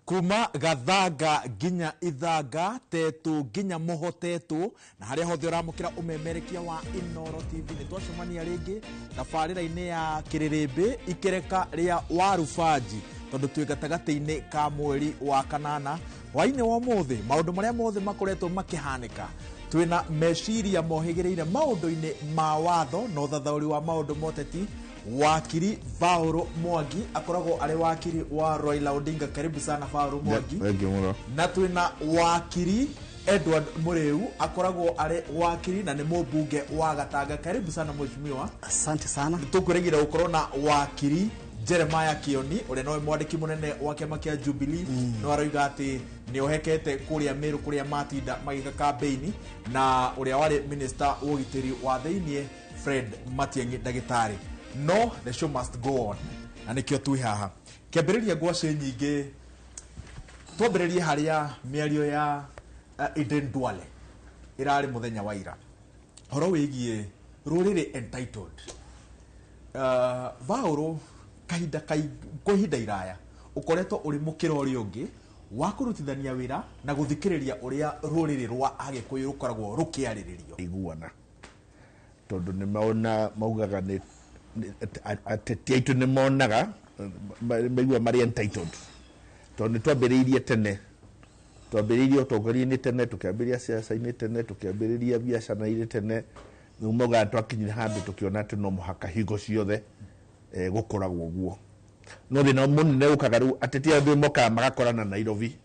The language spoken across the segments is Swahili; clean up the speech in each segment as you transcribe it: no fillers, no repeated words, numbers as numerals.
kuma gathanga ginya ithanga tetu ginya mohotetu na haria hothe uramukira umemerekia wa Inoro TV ni twacemania ringi tabarira-ini ya Kĩrĩma ikereka ria warubaji tondu twi gatagati-ini ka mweri wa kanana hwaini wa mothe maundu maria mothe makoretwo makihanika twina meciria mohigireire maundu-ini ma watho no thathauri wa maundu moteti wakiri Vauro Mwangi akoragwo ari wakiri wa Raila Odinga. Karibu sana Vauro Mwangi. Thank you muno. Na twina wakiri Edward Mureu akoragwo ari wakiri na ni mubunge wa Gatanga. Karibu sana mheshimiwa. Asante sana. Tukuregira ukorwo na wakiri Jeremiah Kioni uri no mwandiki munene wa kiama kia Jubilee no aroiga ati ni ohekete kuria Meru kuria matinda magika campaign na uria wari minister wa ugitiri wa theinie Fred Matiang'i ndagitari. No, the show must go on. Na nikio twi haha. Kiambiriria ngwace nyingi. Twambiririe haria miario ya Eden Duale irari muthenya wa ira. Horo wigie ruriri entitled. Vauro kahinda kuhinda iraya. Ukoretwo uri mukirori ungi wa kurutithania wira na guthikiriria uria ruriri rwa Agikuyu rukoragwo rukiariririo. Iguana. Tondu ni maona maugaga ni ateti aitu ni monaga maigua mari entitled tondu twambiriirie tene twambiriirie utongoria-ini tene tukiambiriria siasa-ini tene tukiambiriria biacara-ini tene numoga twakinyire handu tukiona ati no muhaka hingo ciothe gukoragwo guo no thina munene ukaga riu ateti andu moka magakorana Nairobi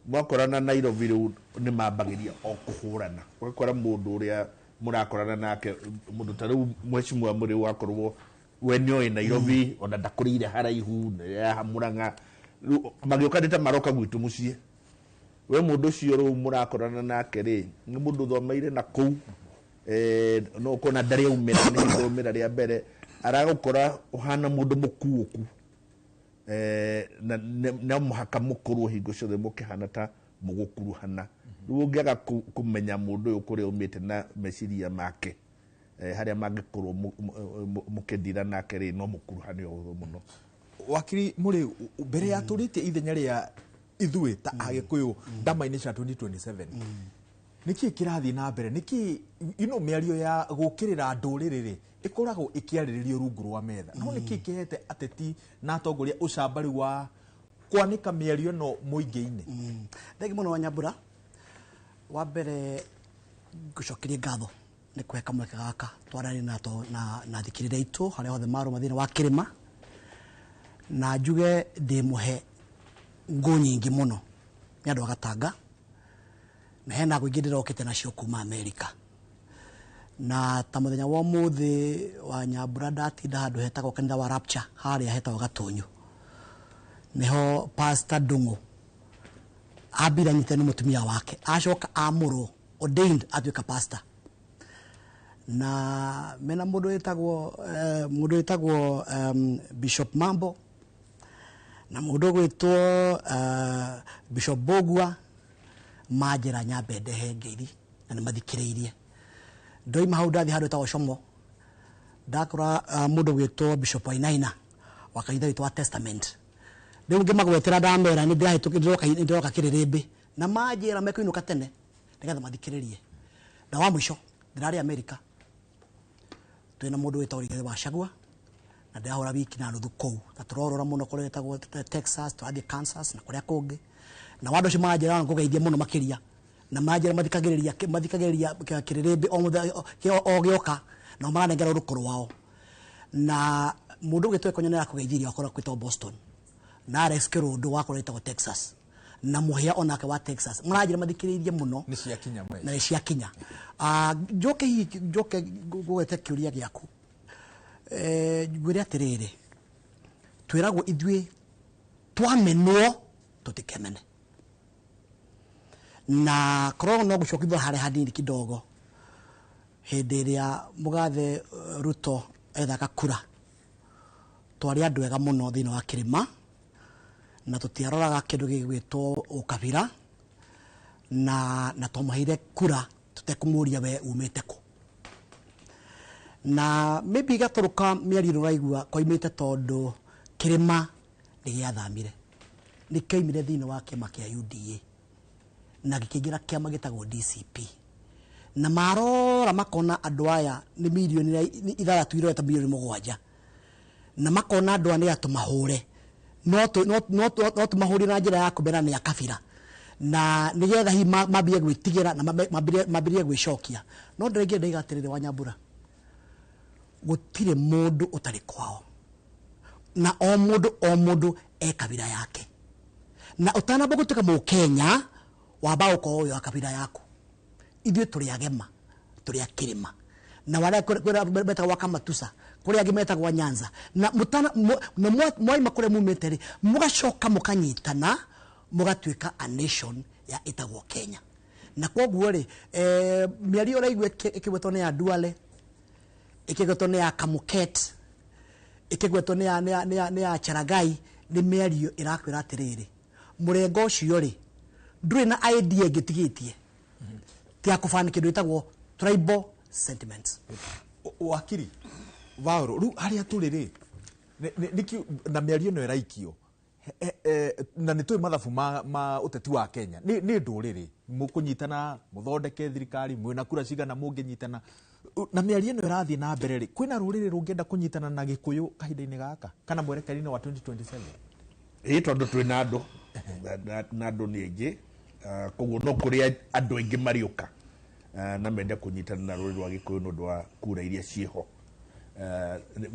mwakorana Nairobi riu ni mambagiria o kuhurana ugakora mundu uria murakorana nake mundu tariu mheshimiwa Mureu akorwo we nyo in Nairobi ona ndakurire haraihu ya hamuranga magiokanite maroka gwitu mucie we mundu cio ru murakorana nake ri ni mundu thomeire na ku no kona ndari umira ni thomira ria mbere aragukora uhana mundu mukuuku na muhaka mukuru hingo ciothe mukihana ta mugukuruhana rugiaga kumenya mundu uyu kuri umite na meciria make haria mangikorwo mukendira nake ri no mukuruhane o muno. Wakiri Mureu mbere ya turitie ithenya ria ithui ta Agikuyu ndama-ini cia 2027 niki kirathi na mbere niki ino miario ya gukirira nduriri ri ikoragwo ikiariririo rungu rwa metha no niki kihete ateti na atongoria ucambari wa kwanika miario no muingi-ini. Thengi muno Wanyambura wa mbere gucokeria ngatho ni kweka mweke gaka twarari na thikirire itu haria hothe maru mathina wa Kĩrĩma na njuge ndi muhe ngo nyingi muno ni andu a Gatanga na hena ngo ingĩ ndĩrokĩte nacio kuma Amerika na ta muthenya wa umuthi Wanyambura ndatinda handu hetagwo kanitha wa Rapture haria hetagwo Gatunyu niho Pastor Ndung'u abira nyitani mutumia wake acoka amurwo ordained atuika pastor na mena mundu witagwo Bishop Mambo na mundu gwitwo Bishop Bogua majira nyambe ndehe ngiri na ni mathikiriirie ndoima hau ndathi handu etagwo Como ndakora mundu gwitwo Bishop Wainaina wa kanitha witwa Testament riu ngimagwetera ndamera ni ndiroka Kĩrĩma na majira mekuinuka tene nigetha mathikiririe na wa mwisho ndirari Amerika twina mundu witwa Rigathi wa Gachagua na ndahora wiki na nuthu kou ta turorora muno kuri wetagwo Texas twathi Kansas na kuria kungi na wandu cio majira ngugeithia muno makiria na majira mathikagiriria Kĩrĩma o gioka na maranengera rukuru wao na mundu gwitwa konyonera kugeithiria akora kwitwa Boston na Alex Kirundo wakorete kwa Texas na muhia onake wa Texas murajira mathikiririe muno ni cia kinya mwe na cia kinya njoke gugete kiuria giaku gwire atiriri twiragwo ithui twamenwo tutikemene na korwo no gucokithwa hare hanini kidogo hindi iria mugathe Ruto ethaka kura twari andu ega muno thini wa Kĩrĩma na tutiaroraga kindu gigwitwo ukabira na tumuheire kura tutekumuria we umite ku na maybe gaturuka miario raigua koimite tondu Kĩrĩma ni giathamire nĩ kĩoimire thĩinĩ wa kĩama kĩa UDA na gĩkĩingĩra kĩama gĩtagwo DCP na marora makona andũ aya nĩ milioni 6 milioni 7 na makona andũ aya nĩ atũmahũre no tũmahũre na njĩra ya kũmera nĩ akabira na nigetha hi mambie gwĩtigĩra na mambie gwĩcokia no ndĩrĩngĩ ndaigatirĩre wa Nyambura gũtirĩ mũndũ ũtarĩ kwao na o mũndũ kabira yake na ũtanamba gũtuĩka Mũkenya wamba gũkorwo ũyũ kabira yaku ithuĩ tũrĩ agema tũrĩ a Kĩrĩma na wale metagwo Kamatusa kũrĩa angĩ metagwo Nyanza na mwaima kũrĩa mumĩte rĩ mũgacoka mũkanyitana mũgatuĩka a nation ya ĩtagwo Kenya na kwoguo rĩ mĩario ũraigua ĩkĩgwetwo nĩ ya Duale ĩkĩgwetwo nĩ ya Kamuket ĩkĩgwetwo nĩ ya Charagai nĩ mĩario ĩrakwĩra atĩrĩrĩ mũrengo ũcio rĩ ndũrĩ na idea ĩngĩtigĩtie tia kũbana kĩndũ ĩtagwo tribal sentiments. Wakiri Vauro rĩu harĩa tũrĩ rĩ na mĩario ĩno ĩraikio na nĩ tũĩ mathabu ma ũteti wa Kenya nĩ ndũrĩrĩ mũkũnyitana mũthondeke thirikari mwĩna kura cigana mũngĩnyitana na mĩario ĩno ĩrathiĩ na mbere rĩ kwĩna rũrĩrĩ rũngĩenda kũnyitana na Gĩkũyũ kahinda-inĩ gaka kana mwerekeri-inĩ wa 2027 tondũ twĩ na andũ na andũ nĩ aingĩ koguo no kũrĩa andũ aingĩ mariũka na mende kũnyitana na rũrĩrĩ rwa Gĩkũyũ nĩ ũndũ wa kura iria ciĩho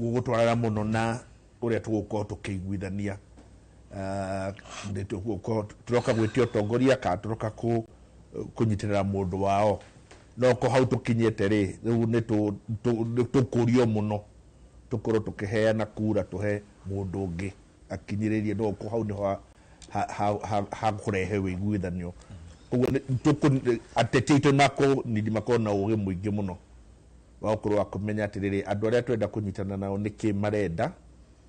gũgũtwarana mũno na ũrĩa tũgũkorwo tũkĩiguithania turoka gwĩtia ũtongoria kana turoka kũnyitĩrĩra mũndũ wao no ko hau tũkinyĩte rĩ rĩu nĩ tũkũrio mũno tũkorwo tũkĩheana kura tũhe mũndũ ũngĩ akinyĩrĩrie no ko hau nĩho ha kũrehe wĩiguithanio koguo ateti aitũ makorwo na ũgĩ mũingĩ mũno wa gũkorwo wa kũmenya atĩrĩrĩ andũ arĩa twenda kũnyitana nao nĩkĩ marenda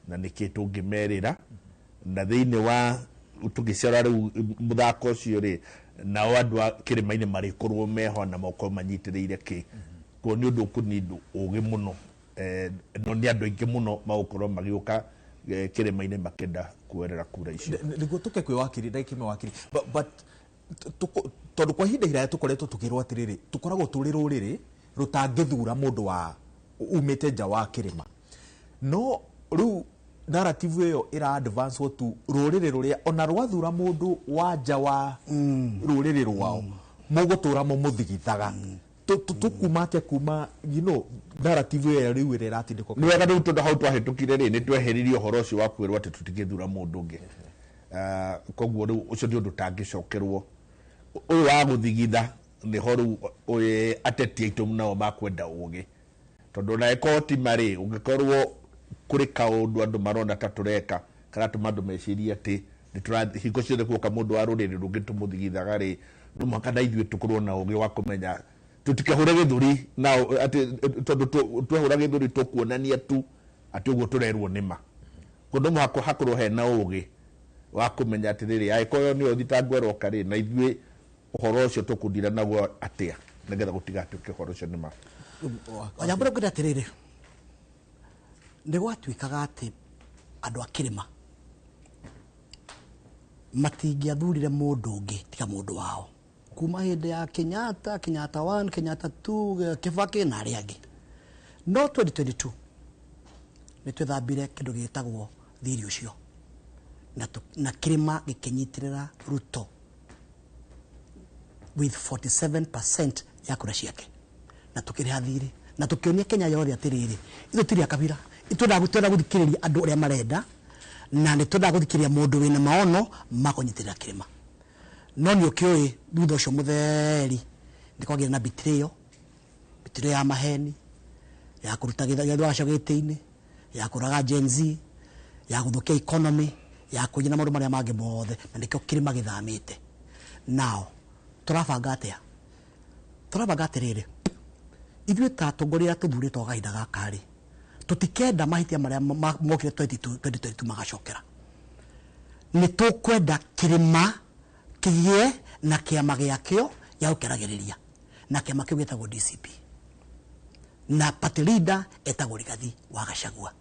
na nĩkĩ tũngĩmerĩra na thĩinĩ wa tũgĩcora rĩu mũthako ũcio rĩ nao andũ a Kĩrĩma-inĩ marĩkorwo meho na makorwo manyitĩrĩire kĩ ko nĩ ũndũ ũkũnindũ ũgĩ mũno no nĩ andũ aingĩ mũno magũkorwo magĩũka Kĩrĩma-inĩ makenda kuerera kura icio nĩguo tũke kwĩ wakiri ndagĩka ĩmwe wakiri but tondũ kwa ihinda iraya tũkoretwo tũkĩrwo atĩrĩrĩ tũkoragwo tũrĩ rũrĩrĩ rũtangĩthura mũndũ wa umĩte nja wa Kĩrĩma no rĩu narrative ĩyo ĩra advance tu rũrĩrĩ rũrĩa ona rwathura mũndũ wa nja wa rũrĩrĩ rwao mũgũtũra mũthigithaga tukuma atĩa kuma narrative ĩyo rĩu ĩrĩa ĩratindĩkwo nĩ wega rĩu tondũ hau twahĩtũkire rĩ nĩ tweheririe ũhoro ũcio wa kwĩrwo atĩ tũtingĩthura mũndũ ũngĩ koguo rĩu ũcio nĩ ũndũ ũtangĩcokerwo ũyũ wa gũthigitha nĩho rĩu ateti aitũ nao makwenda ũgĩ tondũ na ekoti marĩ ũngĩkorwo kũrĩ kaũndũ andũ marona ta tũreka kana tũma andũ mecirie atĩ hingo ciothe kuoka mũndũ wa rũrĩrĩ rũngĩ tũmũthigithaga rĩ no mũhaka na ithuĩ tũkorwo na ũgĩ wa kũmenya tũtikahũre gĩthũri nao atĩ tondũ twahũra gĩthũri tũkuonania tu atĩ ũguo tũrerwo nĩ ma no mũhaka hakorwo hena ũgĩ wa kũmenya atĩrĩrĩ angĩkorwo nĩ ũthitangwo eroka rĩ na ithuĩ ũhoro ũcio tũkũndira naguo atĩa nĩgetha gũtigatuĩke ũhoro ũcio nĩ ma Nyambura kwenda atĩrĩrĩ nĩ gwatuĩkaga atĩ andũ a Kĩrĩma matingĩathurire mũndũ ũngĩ tiga mũndũ wao kuma hĩndĩ ya Kenyatta 1 Kenyatta 2 Kibaki na arĩa angĩ no 2022 nĩ twĩthambire kĩndũ gĩtagwo thiri ũcio na Kĩrĩma gĩkĩnyitĩrĩra Ruto with 47% ya kura ciake na tũkĩrĩha thiri na tũkĩonia Kenya yothe atĩrĩrĩ ithuĩ tũrĩ a kabira itũnda gũthikĩrĩria andũ arĩa marenda na nĩ tũnda gũthikĩrĩria mũndũ wĩna maono makũnyitĩrĩra Kĩrĩma no nĩ ũkĩũĩ thutha ũcio mũtheri nĩ kwagĩire na betrayal ya maheni ya kũruta gĩthwaco gĩtĩ-inĩ ya kũraga Gen Z ya gũthũkia economy ya kũnyina maũndũ marĩa mangĩ mothe na nĩkĩo Kĩrĩma gĩthamĩte nao tũrabanga atĩrĩrĩ ithuĩ ta atongoria tũthurĩtwo kahinda gaka rĩ tũtikenda mahĩtia marĩa mokire 2022 magacokera nĩ tũkwenda Kĩrĩma kĩgĩe na kĩama gĩakĩo gĩa gũkĩragĩrĩria na kĩama kĩu gĩtagwo DCP na party leader etagwo Rigathi wa Gachagua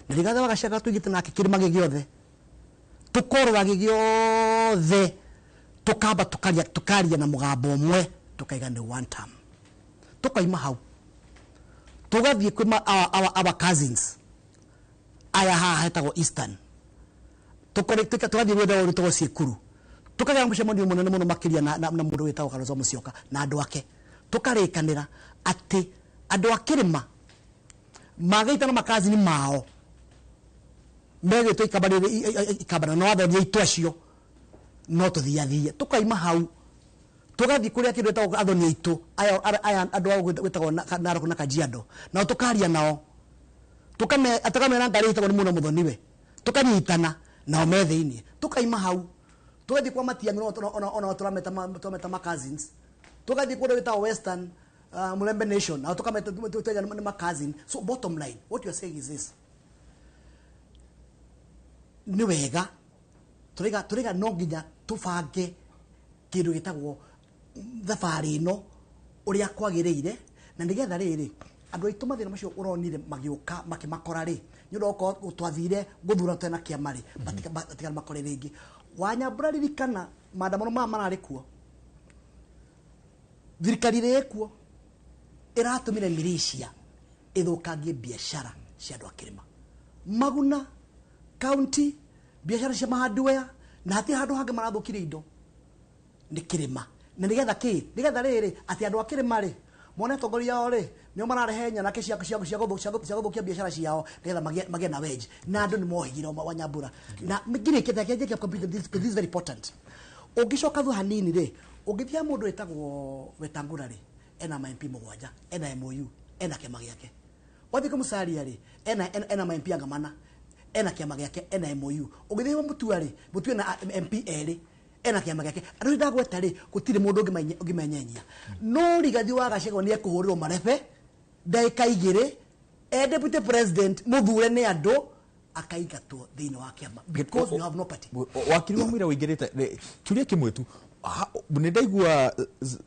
na Rigathi wa Gachagua tũigĩte nake Kĩrĩma gĩothe tukorwa gigiothe tukamba tukaria na mugambo umwe tukaiga ni one term tukaima hau tugathie kwima our cousins aya haha hetagwo Eastern tugathie gwetha witagwo Cikuru tukagera mucemanio munene muno makiria na mundu witagwo Kalonzo Musyoka na andu ake tukarikanira ati andu a Kĩrĩma magaita na makazini mao mege to ikabana no athoni itu acio no tuthiathia tukaima hau tugathi kuria kindu etagwo athoni itu aya andu wetagwo Narok na Kajiado na tukaria nao tukamera ngari itagwo ni muno muthoniwe tukanyitana nao metheini tukaima hau tugathi kwa matiangi ona turameta ma cousins tugathi kuria wetagwo Western Mulembe Nation na tukameta ma cousin. So bottom line, what you are saying is this: ni wega turiga no nginya tubange kindu gitagwo thabari no uria kwagiriire na nigetha riri andu aitu mathina macio uronire magiuka makimakora ri nyundo twathire guthura tena kiamari batika makore ringi Wanyambura ririkana maandamano marari kuo thirikari ri kuo iratumire militia ithukangie biashara cia andu a Kĩrĩma Maguna county biashara cia hardware na hati handu hange marathukire indo ni Kĩrĩma na nigetha riri ati andu a Kĩrĩma ri mone tongoria yao ri nio mararehe nyanake cia guthukia biashara ciao nigetha magie na wedge na andu ni mohigire Wanyambura na ngire kete computer this is very important ugicoka thu hanini ri ugithia mundu etagwo Wetangura ri ena MP mugwanja ena MOU ena kiama giake wathika musaria ri ena MP angamana ena kiama giake ena MOU ugithia mutuari na MP eri ena kiama giake andu ndagweta ri gutire mundu ngimenyenya no rigathi wa Gachagua ni ekuhurirwo marebe ndaika igire deputy president muthure ni andu akaigatwo thiini wa kiama because you have no party wakiri wa mwira wingirite kiuria kimwe tu ni ndaigua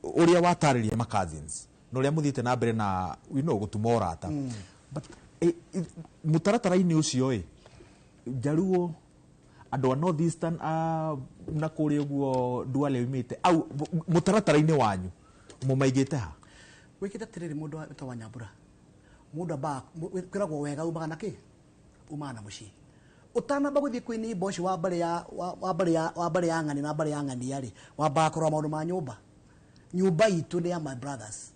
uria watariria ma cousins no ria muthite na mbere na gutuma urata but mutaratara-ini ucio Jaruo andu a North Eastern na kuri uguo Duale umite au mutaratara-ini wanyu mumaigite ha wikite tiriri mundu wa Wanyambura mundu ba kwiragwo wega umaga na ki umana muci utanamba guthie kwini boshi wa bare ya ng'ani na bare ya ng'ani yari wa ba korwa maundu ma nyumba itu ni ya my brothers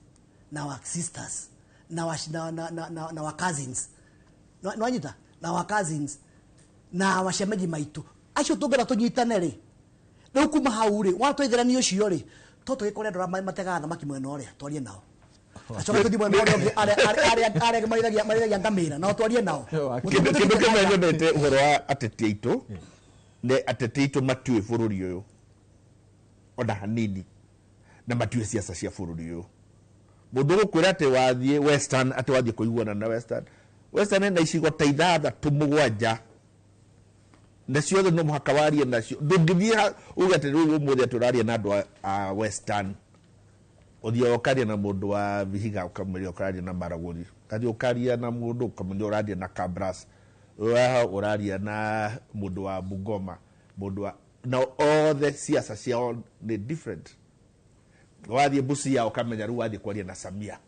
na our sisters na our cousins no anyita na our cousins na washemeji maitu acio tungera tunyitane ri riu kuma hau ri watwithirani ucio ri toto gikore ndora matega thamaki mwena uria twarie nao acoka tuthi mwena uria ari maithagia ngamira na twarie nao kindu kimwe nyonete uhoro wa ateti aitu ne ateti aitu matiwe bururi uyu ona hanini na matiwe siasa cia bururi uyu mundu gukwira ati wathie Western ati wathie kuiguana na Western na icigo ta ithathatu mugwanja na ciothe no muhaka warie nacio ndungithie ugate riu umuthi turaria na andu a Western uthia ukaria na mundu wa Vihiga ukamuria ukaria na Maragoli kathi ukaria na mundu ukamuria uraria na Kabras uraria na mundu wa Bungoma mundu wa now all the siasa ciao ni different wathie Busia ukamenya riu wathie kwaria na Samia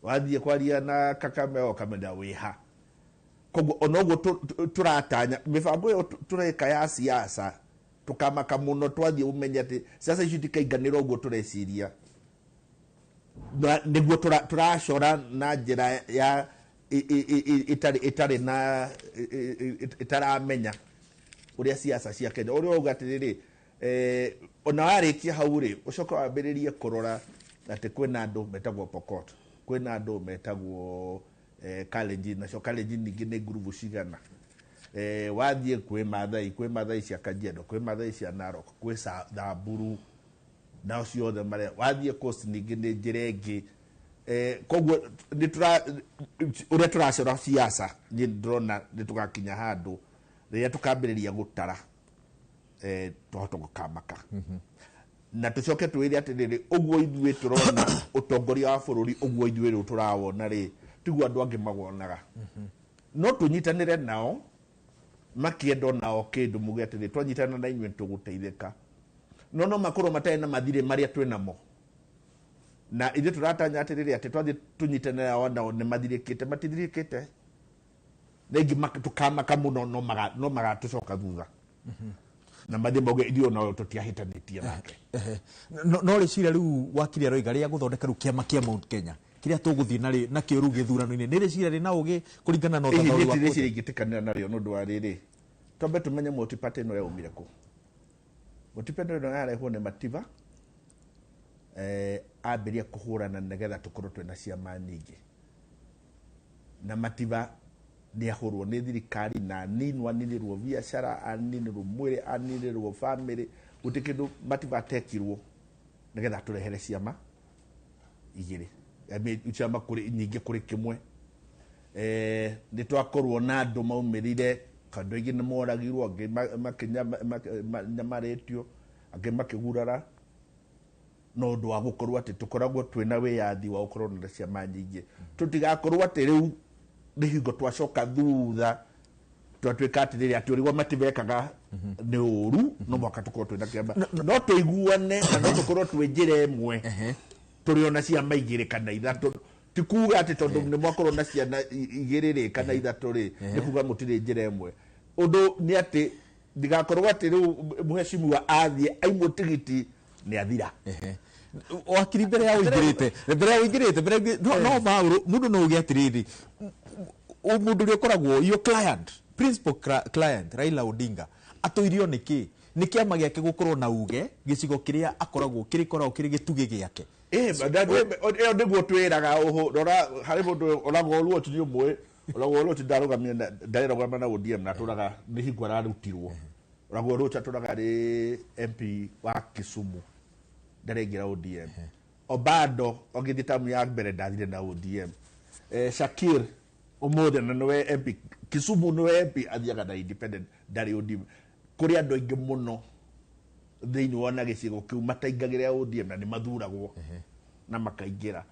wathie kwaria na Kakame ukamenya wiha koguo onoguo turatanya mibango yo tureka ya siasa tukamaka muno twathie umenya ati siasa icio tikainganira uguo tureciria niguo turacora na njira ya itari na itaramenya uria siasa cia Kenya uria uga atiriri ona warikia hau ri ucoka wambiririe kurora ati kwina andu metagwo Pokot kwina andu metagwo Kalenjin na cio Kalenjin ningi ni ngurubu cigana wathie kwi mathai cia Kajiado kwi mathai cia Narok kwi Samburu na ciothe maria wathie Coast ningi ni njira ingi koguo ni uria turacora siasa ni ndrona ni tugakinya handu riria tukambiriria gutara tuhota gukamaka na tucoke twire atiriri uguo ithue turona utongoria wa bururi uguo ithue ru turawona ri tiguo andu angi magonaga no tunyitanire nao makienda nao kindu muge atiri twanyitana na inywe tuguteithika no makorwo matarĩ na mathirĩ marĩa twĩ namo na ithuĩ tũratanya atĩrĩrĩ atĩ twathiĩ tũnyitane nao nao nĩ mathirĩkĩte matithirĩkĩte rĩngĩ tũkamaka mũno no magatũcoka thutha na mathiĩ mauge ithuĩ nao tũtiahĩtanĩtie nake no rĩciria rĩu wakiri aroiga rĩa gũthondeka rĩu kĩama kĩa Mount Kenya kĩrĩa tũgũthiĩ nakĩo rĩu gĩthurano-inĩ nĩ rĩciria rĩna ũgĩ kũringana na ũthathaũri wa rĩciria ingĩtĩkanĩra narĩo nĩ ũndũ wa rĩrĩ twambe tũmenye multiparty ĩno yaumire kũ multiparty ĩno yarehwo nĩ Mativa ambĩria kũhũrana nĩgetha tũkorwo twĩna ciama nyingĩ na Mativa nĩ ahũrwo nĩ thirikari na aninĩrwo biacara aninĩrwo mwĩrĩ aninĩrwo family gũtirĩ kĩndũ Mativa atekirwo nĩgetha tũrehere ciama igĩrĩ ciama nyingĩ kũrĩ kĩmwe nĩ twakorwo na andũ maumĩrire kandũ aingĩ nĩ moragirwo angĩ makinyamarĩtio angĩ makĩgurara no ũndũ wa gũkorwo atĩ tũkoragwo twĩna wĩyathi wa gũkorwo na ciama nyingĩ tũtigakorwo atĩ rĩu nĩ hingo twacoka thutha twatuĩka atĩrĩrĩ atĩ ũrĩguo mativekaga nĩ ũru no mwaka tũkorwo twĩna kĩama no tũiguane na no tũkorwo twĩ njĩra ĩmwe tũrĩ ona ciama igĩrĩ kana ithatũ ti kuga atĩ tondũ nĩ mwakorwo na ciana igĩrĩ rĩ kana ithatũ rĩ nĩ kuga mũtirĩ njĩra ĩmwe ũndũ nĩ atĩ ndigakorwo atĩ rĩu mũheshimiwa athiĩ aimwo tigiti nĩ athira wakiri mbere ya ũingĩrĩte no Mauro mũndũ no ũge atĩrĩrĩ mũndũ ũrĩa ũkoragwo your client principal client Raila Odinga atũirio nĩkĩ nĩ kĩama gĩake gũkorwo na uge gĩcigo kĩrĩa akoragwo kĩrĩ gĩtugĩ gĩake ĩyo nĩguo twĩraga rora harĩ mũndũ oragwo ruo ti ũmwe oragwo ruo ti ndarũgamia ndarĩrũgama na ODM na tũraga nĩ hingo ararutirwo oragwo ruo atũraga rĩ MP wa Kisumu ndarengera ODM Obado ogĩthiĩ tamu ya mbere ndathire na ODM Shakir ũmũthĩ na nĩwe MP Kisumu nĩwe MP athiaga na independent ndarĩ ODM kũrĩ andũ aingĩ mũno thĩinĩ wona gĩcigo kĩu mataingagĩra ODM na nĩ mathuragwo na makaingĩra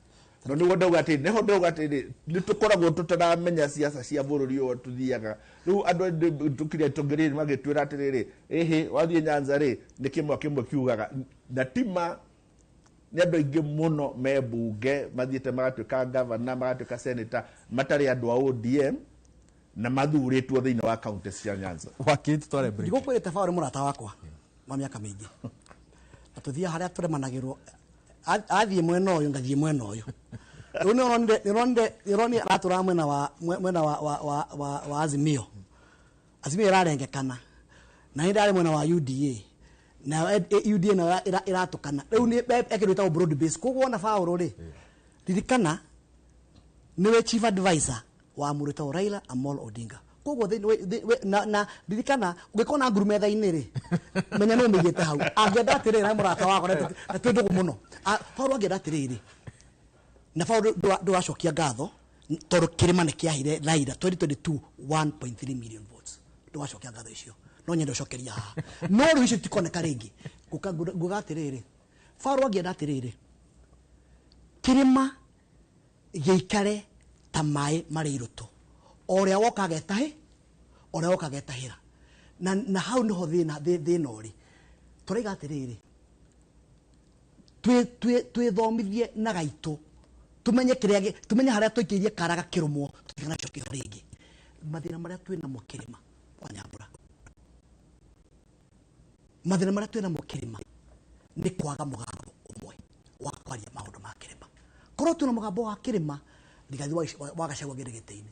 no nĩguo ndauga atĩ nĩho ndauga atĩ nĩ tũkoragwo tũtaramenya ciaca cia bũrũri ũyũ tũthiaga rĩu andũ tũkire tũngĩrĩ magĩtwĩra atĩrĩrĩ ĩhĩ wathiĩ Nyanza rĩ nĩ kĩmwe kiugaga na tima nĩ andũ aingĩ mũno me mbunge mathiĩte magatuĩka gavana magatuĩka senator matarĩ andũ a ODM na mathurĩtwo thĩinĩ wa kaunti cia Nyanza ndigũkwĩrĩte tabarĩ mũrata wakwa wa mĩaka mĩingĩ na tũthiĩ harĩa tũremanagĩrwo athiĩ mwena ũyũ ngathiĩ mwena ũyũ rĩu nĩronire aratũra mwena wa Azimio ĩrarengekana na nĩ ndarĩ mwena wa UDA na UDA na ĩratũkana rĩu nĩ ekĩrwo ĩtagwo broad base koguo ona Paul rĩ ririkana nĩwe chief advisor wa mũrutwo Raila Amolo Odinga koguo na ririkana ũngĩkorwo na ngurumetha-inĩ rĩ menya no ũmĩigĩte hau angĩenda atĩrĩrĩ na mũrata wakwa na twĩ ndũgũ mũno Paul angĩenda atĩrĩrĩ na Paul ndũgacokia ngatho tondũ kĩrĩma nĩ kĩahire Raila 2022 1.3 million votes ndũgacokia ngatho icio no nyenda ũcokeria haha no rĩu icio tikoneka rĩngĩ nguga atĩrĩrĩ Paul angĩenda atĩrĩrĩ kĩrĩma gĩikare ta maĩ marĩ irũtũ ũrĩa woka agetahe ũrĩa woka agetahĩra na hau niho thĩna ũrĩ tũraiga atĩrĩrĩ twĩthomithie na gaitũ tumenye harĩa tũikĩirie karaga kĩrũmwo tũtikanacokio rĩngĩ mathĩna marĩa twĩnamo kĩrĩma kwa Nyambura mathĩna marĩa twĩnamo kĩrĩma nĩ kwaga mũgambo ũmwe wa kwaria maũndũ ma kĩrĩma korwo twĩna mũgambo wa kĩrĩma ndigathi wagacagwo gĩrĩ gĩtĩ-inĩ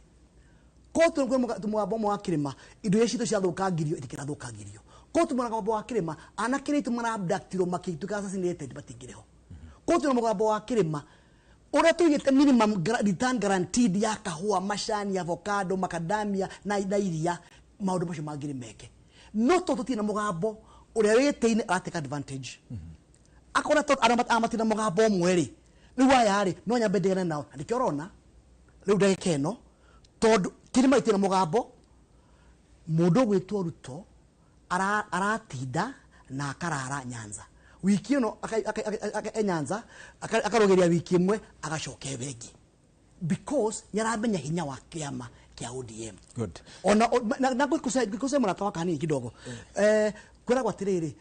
korwo twĩna mũgambo wa kĩrĩma indo iria citũ ciathũkangirio itikĩrathũkangirio korwo twĩna mũgambo wa kĩrĩma anake aitũ marabductirwo makĩtuĩka assassinated matingĩrĩho korwo twĩna mũgambo wa kĩrĩma ũrĩa tũigĩte minimum return guaranteed ya kahũa macani avocado macadamia na iria maũndũ macio mangĩrĩ meke no tũtirĩ na mũgambo ũrĩa wĩtĩ-inĩ aratake advantage akora amatina mũgambo ũmwe rĩ rĩu aya rĩ no nyambe ndigane nao na nĩkĩo ũrona rĩu ndagĩka ĩno tondũ kĩrĩma gĩtirĩ na mũgambo mũndũ ũgwĩtwo Ruto aratinda na akarara Nyanza wiki ĩno Nyanza akarũgĩria wiki ĩmwe agacoka bengi because nĩaramenya hinya wa kĩama kia ODM. Good. Ona na kusema mnatoa kanini kidogo. Kwenda kwa tiriri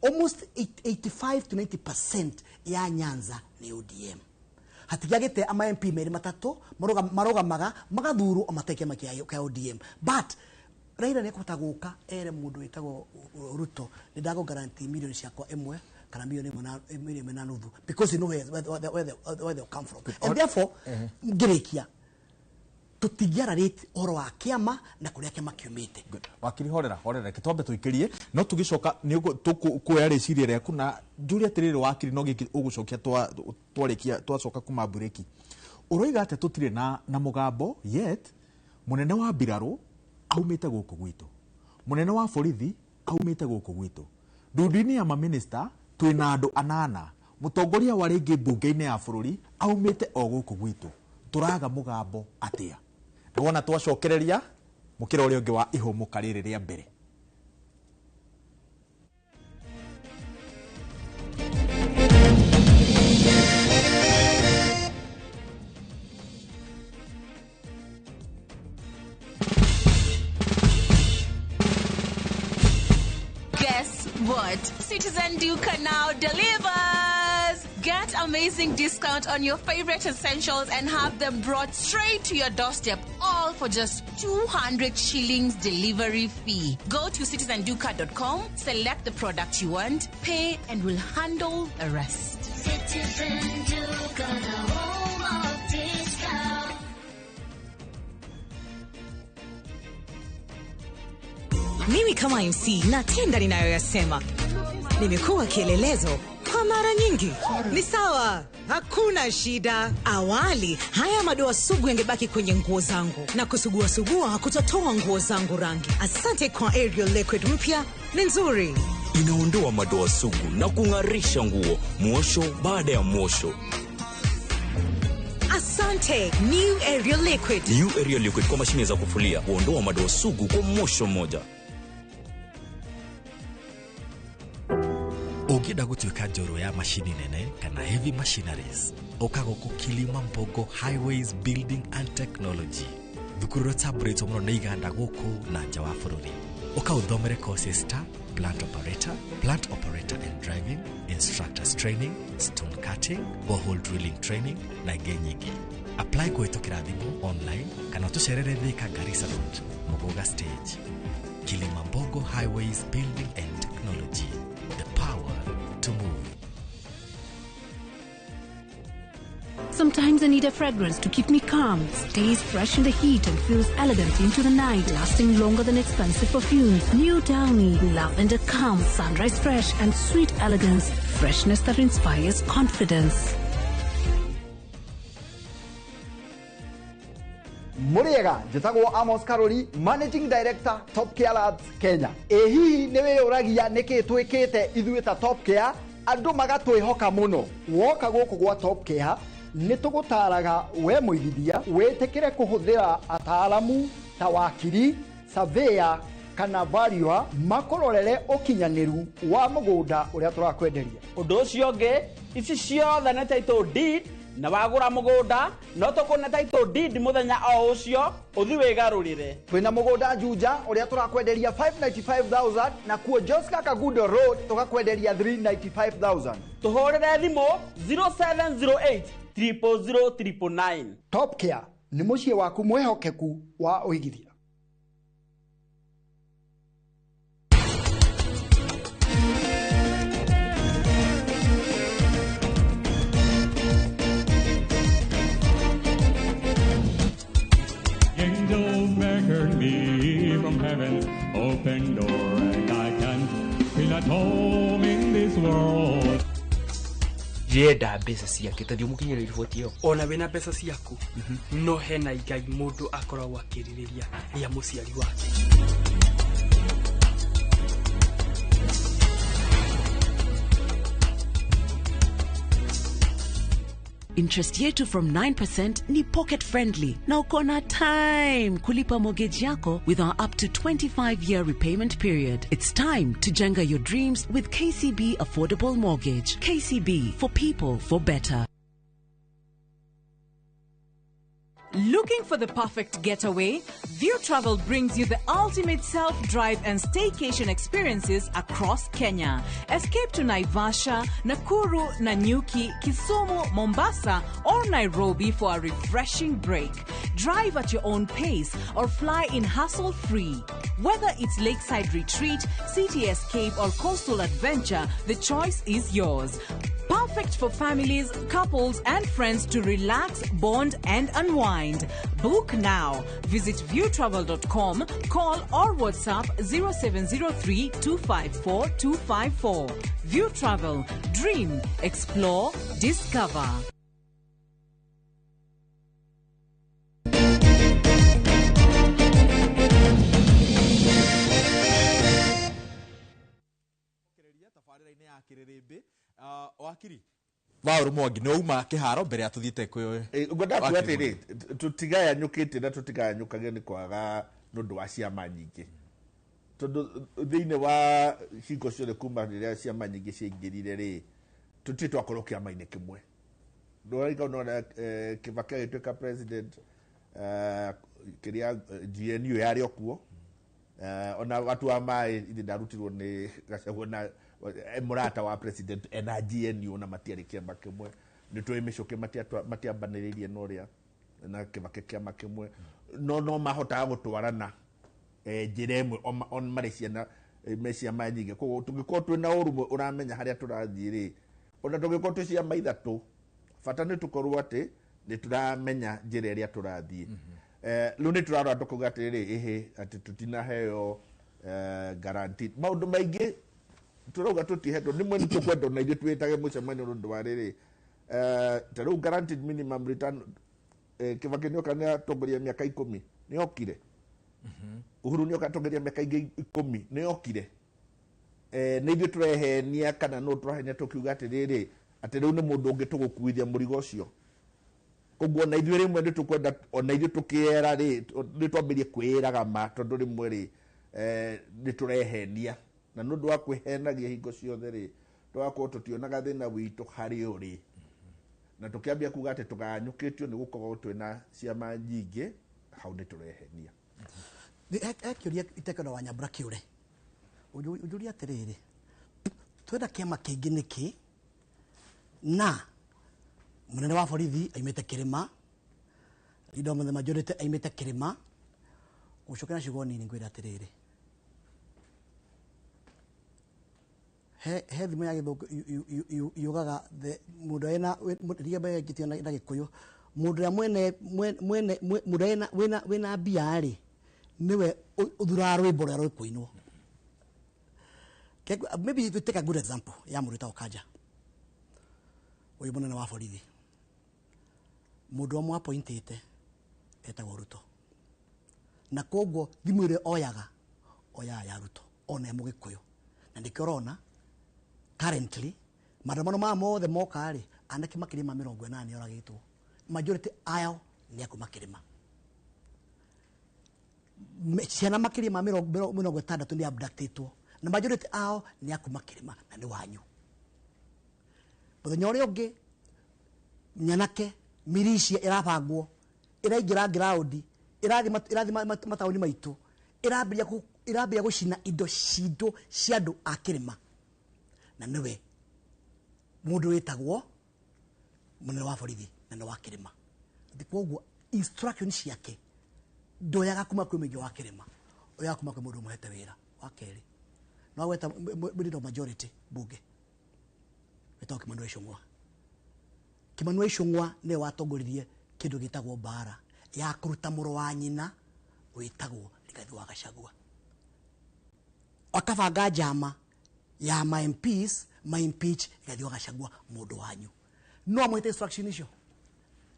almost 85 to 90% ya Nyanza ni ODM. Hatigagite ama MP meri matatu marogamaga magathuru amateke makia ODM. But Raila ne kota guka ere mundu witagwo Ruto ni ndago guarantee million ciakwa emwe kana million na nuthu because you know where they come from. And therefore ngirekia tutigiara rate oro wa kiama na kuria kiama kiumite. Wakiri horera kitombe tuikirie no tugicoka ni kuoya reciria riaku na Julia tiriri wakiri no giki ugucokia twarikia twacoka kuma bureki uroiga ate tutire na mugambo yet munene wa Biraro aumite guku gwitu munene wa borithi aumite guku gwitu ndundu-ini ya maminista twina andu anana mutongoria wa ringi bunge-ini ya bururi aumite o guku gwitu turaga mugambo atia wona twacokereria mukira uria ungi wa ihumuka riri ria mbere. Guess what? Citizen Duca now delivers! Get amazing discount on your favorite essentials and have them brought straight to your doorstep, all for just 200 shillings delivery fee. Go to citizenduca.com, select the product you want, pay, and we'll handle the rest. Citizen Duca, the home of discount. Mimi kama MC natenda ninayoyasema. Nimekuwa kielelezo kwa mara nyingi. Ni sawa, hakuna shida. Awali, haya madoa sugu yangebaki kwenye nguo zangu na kusugua kutotoa nguo zangu rangi. Asante kwa Ariel Liquid mpya, ni nzuri. Inaondoa madoa sugu na kung'arisha nguo, mwosho baada ya mwosho. Asante, New Ariel Liquid. New Ariel Liquid kwa mashine za kufulia, huondoa madoa sugu kwa mwosho moja. Ugida gutuika njoro ya mashini nene kana heavy machineries okagoku Kĩrĩma Mbogo Highways Building and Technology thukuru tabrito muno ni iganda guku na nja wa bururi ukauthomere courses ta plant operator and driving, instructors training, stone cutting, borehole drilling training na nyingi. Apply kuhitũkĩra thimũ online kana tucerere Thika Garissa Road Mugoga stage. Kĩrĩma Mbogo Highways Building and Technology, the power to move. Sometimes I need a fragrance to keep me calm, stays fresh in the heat and feels elegant into the night, lasting longer than expensive perfumes. New Downy, lavender calm, sunrise fresh and sweet elegance, freshness that inspires confidence. Muriega, njitagwo Amos Karori, Managing Director, Top Care Labs, Kenya. Hihi niwe uragia niki twikite ithuĩ ta Top Care, andu magatwihoka muno. Woka guku gwa Top Care, nitugutaraga we muigithia, wetekere kuhuthira ataalamu ta wakiri, surveyor kana valuer makororere ukinyaniru wa mugunda uria turakwenderia. Undu ucio ngi, ici ciothe na title deed na wagura mugunda no tukuna title deed muthenya o ucio uthi wigarurire. Twina mugunda Juja uria turakwenderia 595,000 na kuo Joska Kagudo Road tukakwenderia 395,000. Tuhorere thimu 0708 0000999. Top Care ni mucie waku mwehokeku wa uigithia. Angels beckoned me from heaven's open door, and I can feel at home in this world. Jeda pesa ciake tathio mukinyire riboti yo ona wena pesa ciaku no hena igai mundu akoragwo akiririria ria muciari wake. Interest yetu from 9% ni pocket friendly. Na uko na time kulipa mortgage yako with our up to 25-year repayment period. It's time to jenga your dreams with KCB Affordable Mortgage. KCB, for people, for better. Looking for the perfect getaway? View Travel brings you the ultimate self-drive and staycation experiences across Kenya. Escape to Naivasha, Nakuru, Nanyuki, Kisumu, Mombasa, or Nairobi for a refreshing break. Drive at your own pace or fly in hassle-free. Whether it's lakeside retreat, city escape, or coastal adventure, the choice is yours. Perfect for families, couples, and friends to relax, bond, and unwind. Book now. Visit viewtravel.com, call or WhatsApp 0703 254 254. View Travel. Dream, explore, discover. Wakiri Vauru Mwangi no uma kiharo mbere ya tuthite kwi ngwenda kuga atiri tutigayanyukite na tutigayanyukage ni kwaga nundu wa ciama nyingi tondu thiini wa hingo ciothe kuma riria ciama nyingi ciaingirire ri tuti twakorwo kiama-ini kimwe ndoraiga no Kibaki agituika president kiria GNU yari okuo ona watu wa mai ithi ndarutirwo ni Gachagua na murata wa president ena GNU na matiari kiama kimwe ni twimicoke matiambaniririe noria na Kibaki kiama kimwe no mahota gutwarana njira imwe on mariciana meciama nyingi koguo tungikorwo twina urumwe uramenya haria turathii ri ona tungikorwo twi ciama ithatu bata ni tukorwo ati ni turamenya njira iria turathii riu ni turarora tukuga atiriri ati tutinaheo guaranteed maundu maingi turauga tutihetwo nimwe ni tukwenda na ithuĩ twitage mũcemanio nĩũndũ wa rĩrĩ ta rĩu guaranteed minimum return Kibaki nĩoka nĩatongoria mĩaka 10 nĩokire Uhuru nĩoka atongoria mĩaka ingĩ 10 nĩokire nĩ ithuĩ tũrehenia kana no tũrahenia tũkiuga atĩrĩrĩ atĩ rĩu nĩ mũndũ ũngĩ tũgũkuithia mũrigo ũcio koguo ona ithuĩ rĩmwe nĩ tũkwenda ona ithuĩ tũkĩera rĩ nĩ twambĩrie kwĩraga ma tondũ rĩmwe rĩ nĩ tũrehenia na nundu wa kwihenagia hingo ciothe ri twakorwo tutionaga thina witu hari uri na tukiambia kuga ati tuganyukitio ni gukorwo twina ciama nyingi hau ni turehenia akiuria Ithenya wa Nyambura kiure ujuria atiriri twenda kiama kingi niki na munene wa borithi aimite Kĩrĩma leader of the majority aimite Kĩrĩma gucokera ciugo nini ngwira atiriri he thimu ya githuku yugaga mundu ena riga ba gitio na Gikuyu mundu ya mwene wina mbia ri niwe uthura rwimbo rwa kuinwo maybe you take a good example ya Murita Okaja uyu munene wa borithi mundu amwe appointite etagwo Ruto na koguo thimu ire oya ya Ruto ona Mugikuyu na ndikorona currently maandamano ma mothe moka ri anake makiri ma 80 yoragitwo majority ayo ni akuma Kĩrĩma ciana makiri ma 60 ni abductedwo na majority ao ni akuma Kĩrĩma na ni wanyu muthenya uria ungi nyanake mirisia irabangwo iraingira ground irathi matauni maitu irambia gucina indo cia andu a Kĩrĩma na niwe mundu witagwo munene wa borithi na ni wa Kĩrĩma koguo instruction ciake ndoyaga kuma kwi mwingi wa Kĩrĩma oyaga kuma kwi mundu muhete wira wa keri no weta middle majority bunge weta Kimanua Icũng'wa ne watongoririe kindu gitagwo bara ya kuruta muru wa nyina witagwo Rigathi wa Gachagua akabanga jama ya my MPs my impeach Rigathi wa Gachagua mundu wanyu no amwite instruction icio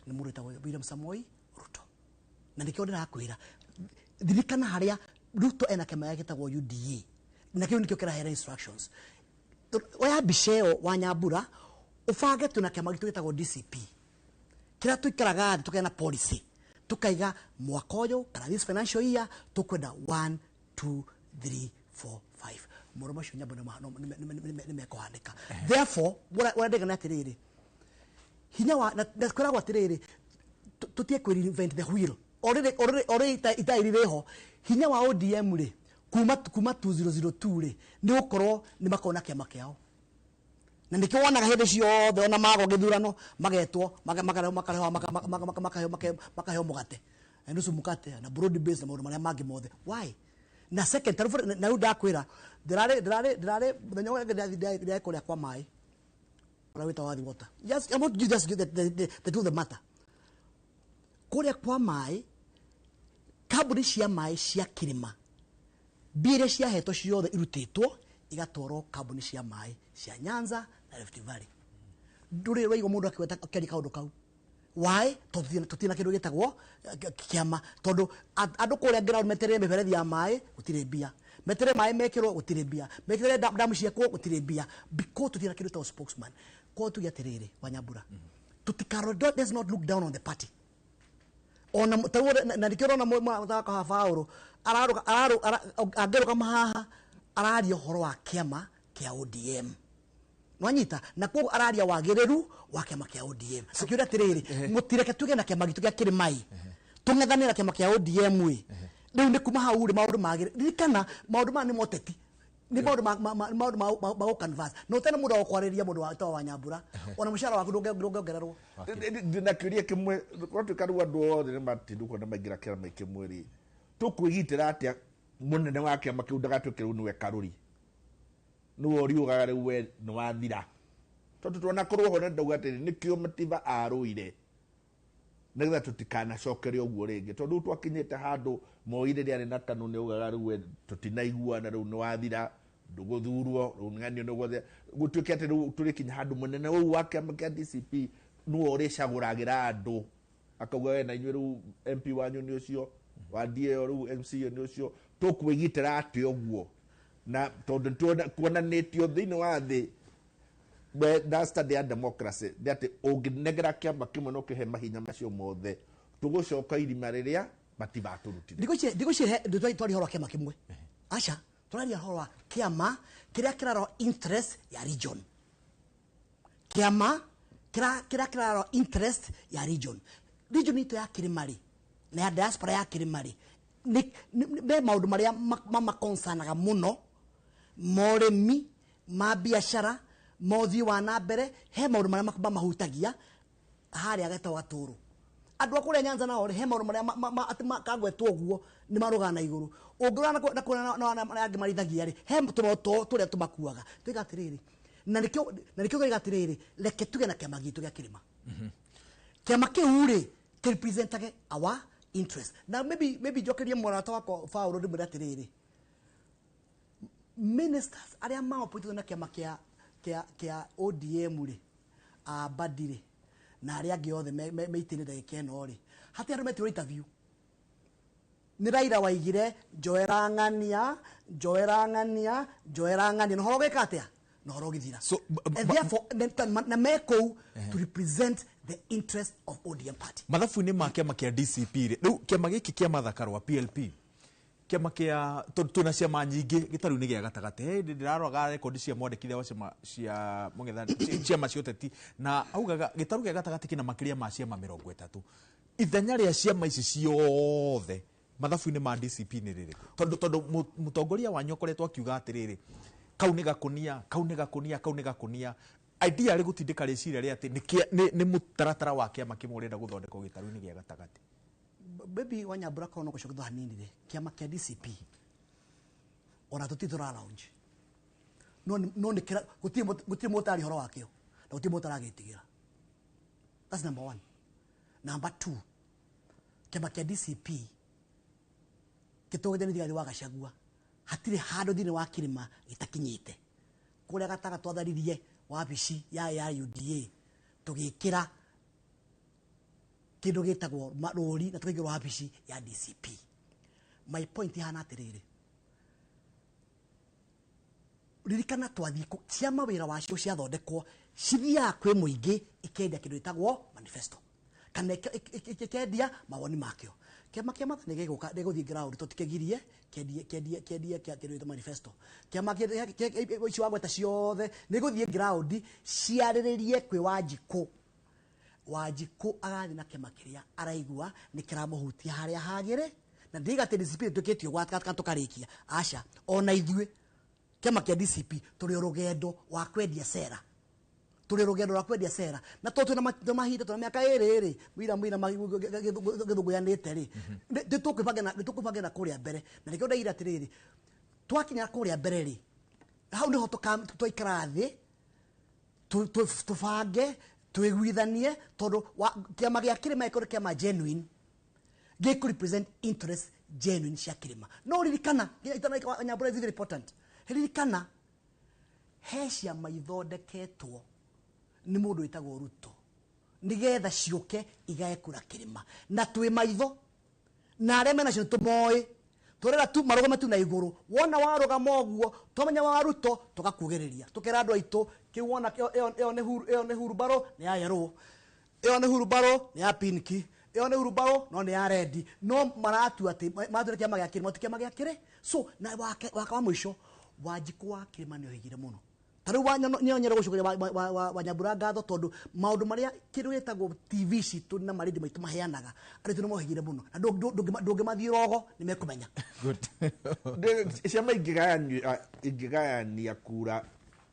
ni mundu witagwo William Samoei Ruto na ndikio ndirakwira thirikana haria Ruto ena kema yake gitagwo UDA na kio nikio kirahera instructions oya bisheo wa Nyambura ufange tuna kema gitu gitagwo DCP kira tuikaraga tukena policy tukaiga mwaka uyu kana this financial year tukwenda 1 2 3 4 5 moromo cio Nyambura ni mekohandika therefore wala ndega na tiriri hinya wa na kwira gwa tiriri tutie ku reinvent the wheel already itairi reho hinya wa ODM ri kuma 2002 ri ni ukorwo ni makona kiama kiao na ndikio wonaga hindi ciothe ona mago githurano magetwo makaheo mugate nusu mukate na broad base na maundu maria mangi mothe why na second na ru ndakwira ndirare muthenya wa ngai kuria kwa mai rawita wathi water yes I want to just give the truth the matter kuria kwa mai kaburi cia mai cia Kĩrĩma bire cia heto ciothe irutitwo igatwaro kabuni cia mai cia Nyanza na Rift Valley nduri rwaigo mundu akiweta keri kaundu kau why tutina kindu gitagwo kiama tondu andu kuria ground metere miberethi ya mai gutire mbia metere mai mekirwo gutire mbia metere damu ciakwo gutire mbia because tutina kindu ta spokesman ko tu yatirire Wanyambura tutikaro does not look down on the party ona tawo na ndikirona mwaka ha Fauro agero kama haha araria horo wa kiama kia ODM nwanyita na kwa araria wagiriru wa kiama kia ODM sikiura tiriri mutireke tuge na kiama gitu kia Kĩrĩma tungethanira kiama kia ODM wi riu ni kuma hau ri maundu magire rikana maundu ma ni moteti ni maundu ma canvas no tena mundu akwariria mundu wa tawa Wanyambura ona mushara waku ndongererwo ndinakiria kimwe twatukaru andu othe ni matinduko na maingira kiama kimwe ri tukwigitira atia munene wa kiama kiu ndagatuke riu niwe Karuri no oriugaga riu we ni wathira tondu tuona korwo ho ndauga atiri nikio matiba aruire nigetha tutikana cokerio uguo ringi tondu twakinyite handu moire ri ari na tanu ni ugaga riu we tutinaiguana riu ni wathira nduguthurwo riu ng'anio ni gwothe gutuike ati riu turikinya handu munene uyu wa kiama kia DCP no oricaguragira andu akauga we na inywe riu MP wanyu ni ucio wa DA riu MC ni ucio tukwigitira ati uguo na tondu kuonanitio thiini wa thi that's the democracy that unginegera kiama kimwe no kihe mahinya macio mothe tugucoka irima riria matibaturutire ndiko twari horo kiama kimwe acha turaria horo kiama kiria kiraro interest ya region kiama kiraro interest ya region ito ya Kĩrĩma ri na ya diaspora ya Kĩrĩma ri be maundu maria mama konsanaga muno moremi ma biashara mothi wa na mbere he maundu maria mahutagia hari ageta waturu andu akuria Nyanza na ore he maundu maria kagwetwo guo ni marugana iguru ungurana na yangi marithagia ri he tumoto turia tumakuaga tuigatiriri na nikio gaigatiriri reke tuge na kiama gitu gia Kĩrĩma kiama kiu ri representage our interest now maybe jokerie mwarata wako Fauro ndi muratiriri ministers aria maopitwo na kiama kia ODM ri badire na aria angi othe meitini ndagika eno ri hati andu metirwo interview ni Raila waigire Joera ng'ania no horo gika atia no horo githira so and therefore na meko to represent the interest of ODM party mathafu ni ma kiama kia DCP ri riu kiama giki kia mathakarwa PLP kiama kia tuna ciama nyingi gitaru ni gia gatagate ndiraroga record cia mwandikithia wa cia mungethani ciama cioteti na augaga gitaru gia gatagate kina makiria ma ciama 30 ithenya ria ciama ici ciothe mathafu ni ma DCP ni riri tondu mutongoria wanyu koretwo akiuga atiriri kau ni gakunia idea ri gutindika riciria ri ati ni mutaratara wa kiama kimwe urenda guthondeka gitaru ni gia gatagate baby Wanyambura kono kushokitho hanini ri kiama kia DCP ona tutithura lounge no ni kira gutie motari horo wakio na gutie motara gitigira that's number 1 number 2 kiama kia DCP kitogethani thigari wa Gachagua hatire hado thini wa Kĩrĩma itakinyite kuria gataga twatharirie wabici ya UDA tugikira kindu gitagwo marori na tukigirwo wabici ya DCP my point hana atiriri ririkana twathiko ciama wira wacio ciathondekwo cithia kwi muingi ikendia kindu gitagwo manifesto kana ikendia mawoni makio kiama kia mathani giguka ndiguthii ground tutikegirie kendia kindu manifesto kiama ici wagweta ciothe niguthii ground ciariririe kwi Wanjiku Wanjiku agathi na kĩama kĩrĩa araigua nĩ kĩramũhutia harĩa hagĩrĩ na ndigatĩ DCP tũkĩtio gwataka tũkarĩkia aca ona ithuĩ kĩama kĩa DCP tũrĩ rũgendo wa kwendia sera na to twĩna mahinda tũna mĩaka ĩrĩ mũira gĩthũngũyanĩte rĩ nĩtũkwĩbange na kũrĩa mbere na nĩkĩo ndaira atĩrĩrĩ twakinya kũrĩa mbere rĩ hau nĩho twaikara thĩ tũbange twĩguithanie tondũ kĩama gĩa Kĩrĩma gĩkorwo kĩama genuine gĩkũ represent interest genuine cia Kĩrĩma no ririkana Nyambura is very important ririkana he ciama ithondeketwo nĩ mũndũ wĩtagwo Ruto nĩgetha ciũke igekũra Kĩrĩma na twĩ maitho na arĩa mena cio tũmoĩ tũrera tu marũgame tu na igũrũ wona warũgama ũguo twamenya wa Ruto tũgakuugĩrĩria tũkera andũ aitũ kĩu wona ĩyo nĩ hurubaro nĩ ya yerũ ĩyo nĩ hurubaro nĩ ya pinki ĩyo nĩ hurubaro no nĩ ya redi no maratua atĩ matua kĩama gĩa Kĩrĩma ti kĩama gĩa kĩrĩ so na waka wa mũico Wanjiku wa Kĩrĩma nĩ oigire mũno tarĩu nĩonyere gũcokeria wa Nyambura ngatho tondũ maũndũ marĩa kĩndũ gĩtagwo TV citũ na marĩndĩ maitũ maheanaga arĩ tu nĩmohigire mũno na ndũngĩmathiĩ rogo nĩmekũmenya ciama ingĩgayania kura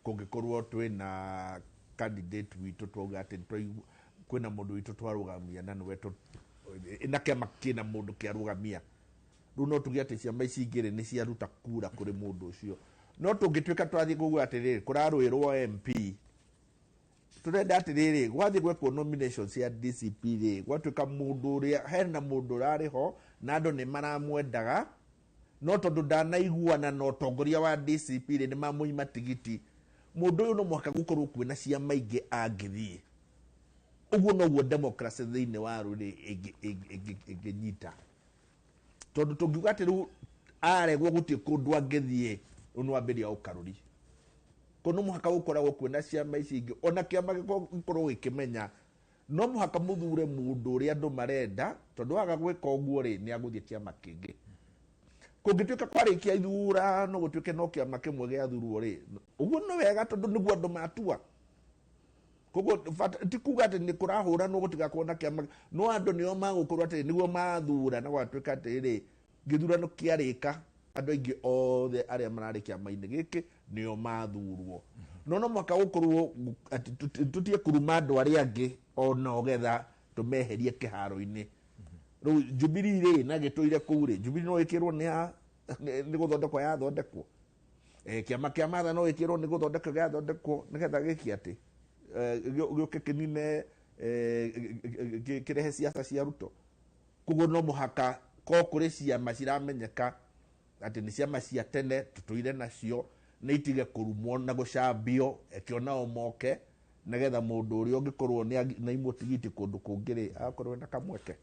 kũngĩkorwo twĩna candidate witũ twauga atĩ kwĩna mũndũ witũ twarũgamia na nĩwe na kĩama kĩna mũndũ kĩarũgamia rĩu no tuge atĩ ciama ici ingĩrĩ nĩ ciaruta kura kũrĩ mũndũ ũcio no tũngĩtuĩka twathiĩ kuuga atĩrĩrĩ kũrarũĩrwo MP tũrenda atĩrĩrĩ gwathiĩ gwekwo nomination cia DCP rĩ gwatuĩka mũndũ ũrĩa hena mũndũ ũrarĩ ho na andũ nĩ maramwendaga no tondũ ndanaiguana na ũtongoria wa DCP rĩ nĩ mamũima tigiti mũndũ ũyũ no mũhaka gũkorwo kwĩna ciama ingĩ angĩthiĩ ũguo noguo democracy thĩinĩ wa rũrĩrĩ ĩngĩnyita tondũ tũngiuga atĩ rĩu aregwo gũtirĩ kũndũ angĩthiĩ unwambiria ukaruri kono muhaka gukoragwo kwina ciama ici ingi ona kiama gikorwo gikimenya no muhaka muthure mundu uria andu marenda tondu waga gwika uguo ri ni aguthie kiama kingi kungituika kwarikia ithura no gutuike no kiama kimwe giathurwo ri uguo no wega tondu niguo andu matua koguo ti kuga ati ni kurahura no gutigakorwo na kiama no andu nio magukorwo ati niguo mathura na gwatuika ati ri githurano kiarika andu aingi othe aria marari kiama-ini giki nio mathurwo no mwaka gukorwo ati tutie kuruma andu aria angi ona ogetha tumeherie kiharo-ini riu Jubilee ri na gituire kuu ri Jubilee no ikirwo ni guthondekwo ya thondekwo kiama kia matha no ikirwo ni guthondekwo ya thondekwo nigetha giki ati gioke kinine kirehe siasa cia Ruto kuguo no muhaka ko kuri ciama ciramenyeka ati ni ciama cia tene tutuire nacio ni itige kurumwo na gucambio ekiona omoke nigetha mundu uria ungikorwo na imotigiti kundu kungiri akorwo na kamweke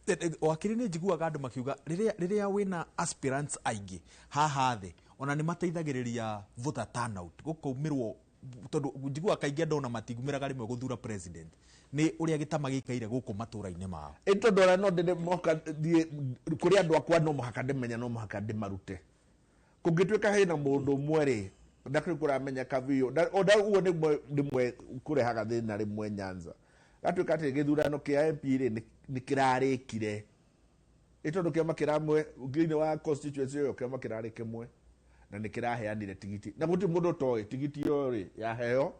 wakiri ni njiguaga andu makiuga riria wina aspirants aingi haha thi ona ni mateithagiriria voter turnout gukumirwo tondu njigua kaingi andona matigumiraga rimwe guthura president ni uria gitama gikaire guku matura-ini mao tondu ora no ndine moka thie kuri andu akwa no muhaka ndimenya no muhaka ndimarute kungituika hena mundu mweri ndakuri kuramenya kabiyo oda uo nimwe kurehaga thina rimwe Nyanza gatuika ati githurano kia MP ri ni kirarikire tondu kiama kiramwe ngine wa constituency yo kiama kirari kimwe na ni kiraheanire tigiti na guti mundu toy tigiti yo ri yaheo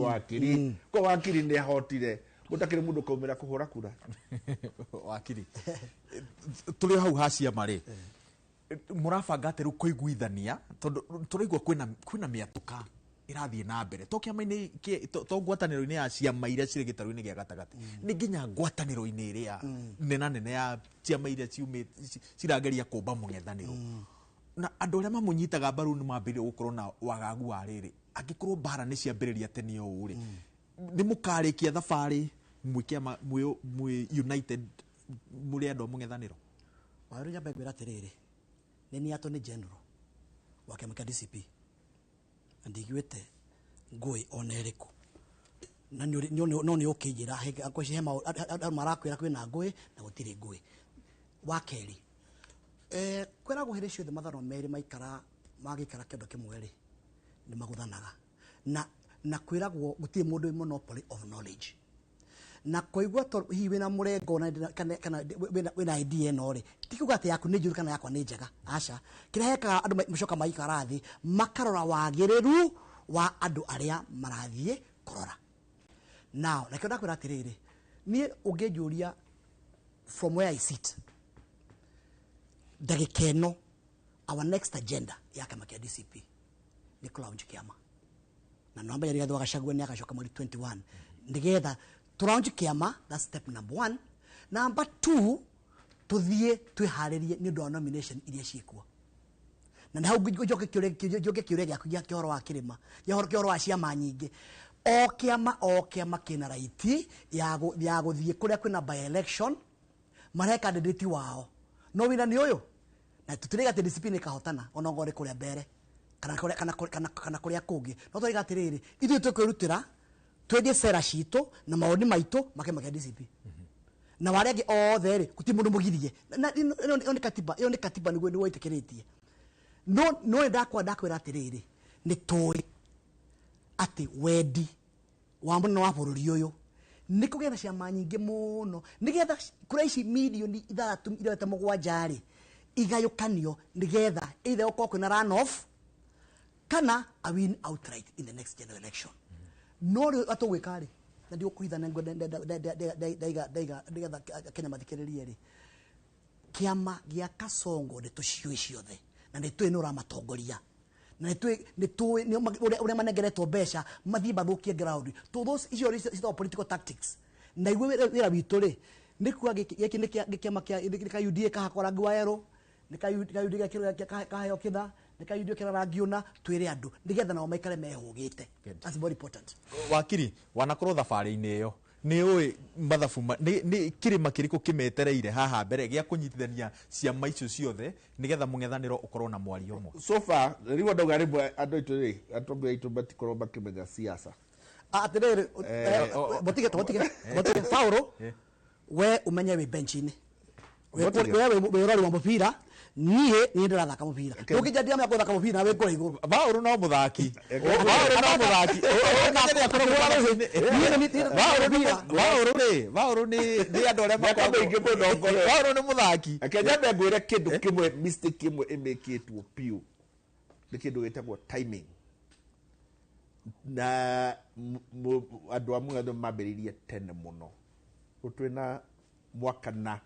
wakiri ko wakiri ni hotire gutakire mundu kaumira kuhura kura wakiri tuli hau hacia mari murabanga ati ru kuiguithania tondu turaigua kwina miatuka irathie na mbere to kiama-ini to ngwataniro-ini ya ciama iria cirĩ gĩtarũ-inĩ gĩa gatagatĩ nĩ nginya ngwatanĩro-inĩ iria nene ya ciama iria cirageria kũmba mũng'ethanĩro na andũ arĩa mamunyitaga mbaru nĩ mambĩrĩrie gũkorwo na wagagu wa rĩrĩ angĩkorwo mbara nĩ ciambĩrĩria tene ũũ rĩ nĩ mũkarĩkia thabarĩ mwĩ united mũrĩ andũ a mũng'ethanĩro warũ nyambe ngwĩra atĩrĩrĩ nĩ attorney general wa kĩama kĩa DCP ndigwĩte ngũĩ ona ĩrĩkũ na no nĩ ũkĩnjĩra marakwĩra kwĩna ngũĩ na gũtirĩ ngũĩ wa kerĩ kwĩragwo hĩndĩ ciothe mathano merĩ magĩikara kĩndũ kĩmwe rĩ nĩ magũthanaga na kwĩragwo gũtirĩ mũndũ wĩ monopoly of knowledge na koigua hihi wina murengo kana wina idea no ri tikuga ati yaku ni njuru kana yakwa ni njega aca kira heka andu mucoka maikara thi makarora wagiriru wa andu aria marathie kurora now na kionda kwira atiriri ni ungejuria from where I sit dagikeno our next agenda ya kama kia DCP ni launch kiama na namba ya rigadwa gashagwe ni akashoka muri 21 ndigetha launch kiama, that's step number 1. Number 2, tuthie twiharirie ni ndo nomination iria ciikuo na hau njoke kiure gyaku gya kihoro wa Kĩrĩma kihoro wa ciama nyingi o kiama kina right ya guthie kuria kwina by election mare candidate wao no wina ni uyu na tutiriga te discipline kahotana ona ngore kuria mbere kana kuria kungi no twariga atiriri ithu tukwirutira twendie sera citu na maoni maitu make DCP na wale angi othe ri guti mundu mugirie ni katiba niguo ni waitikiritie no ndakwira atiriri ni tui ati wedi wa mundu wa bururi uyu ni kugena ciama nyingi muno nigetha kuria ici milioni 3.7 ri igayukanio nigetha either uko kwina run off kana a win outright in the next general election no ri atugwika ri na ndio kuithana ngo daiga Kenya mathikiririe ri kiama gia Kasongo ni tuciui ciothe na ni twi nura matongoria na ni twi uria manegeretwo mbeca mathii bathukie ground to those icio political tactics na igwe wira witu ri ni kuga giki ni kiama kia UDA kahakora ngwa yero ni UDA kaheo kitha ni UDA kira rangiuna twire andu nigetha nao maikare mehugite. That's very important. Wakiri wanakorwo thabari-ini iyo ni ui mathabu ni Kĩrĩma kiriku kimetereire haha mbere gia kunyitithania ciama icio ciothe nigetha mung'ethaniro ukorwo na mwari umwe so far riwo ndoga rimwe andu itu ri atongoria itu batikorwo bakimenya siasa atiriri botige Paulo we umenye wi bench-ini we rori wa mupira nie ni ndirathaka mupira ukijadia mya kuthaka mupira we kuri iguru Paulo no muthaki Paulo ni andu aria makwingi muno Paulo ni muthaki akenya ngwire kindu kimwe mistake kimwe imekitwo piu ni kindu gitagwo timing na andu amwe andu mambiririe tene muno utwina mwakana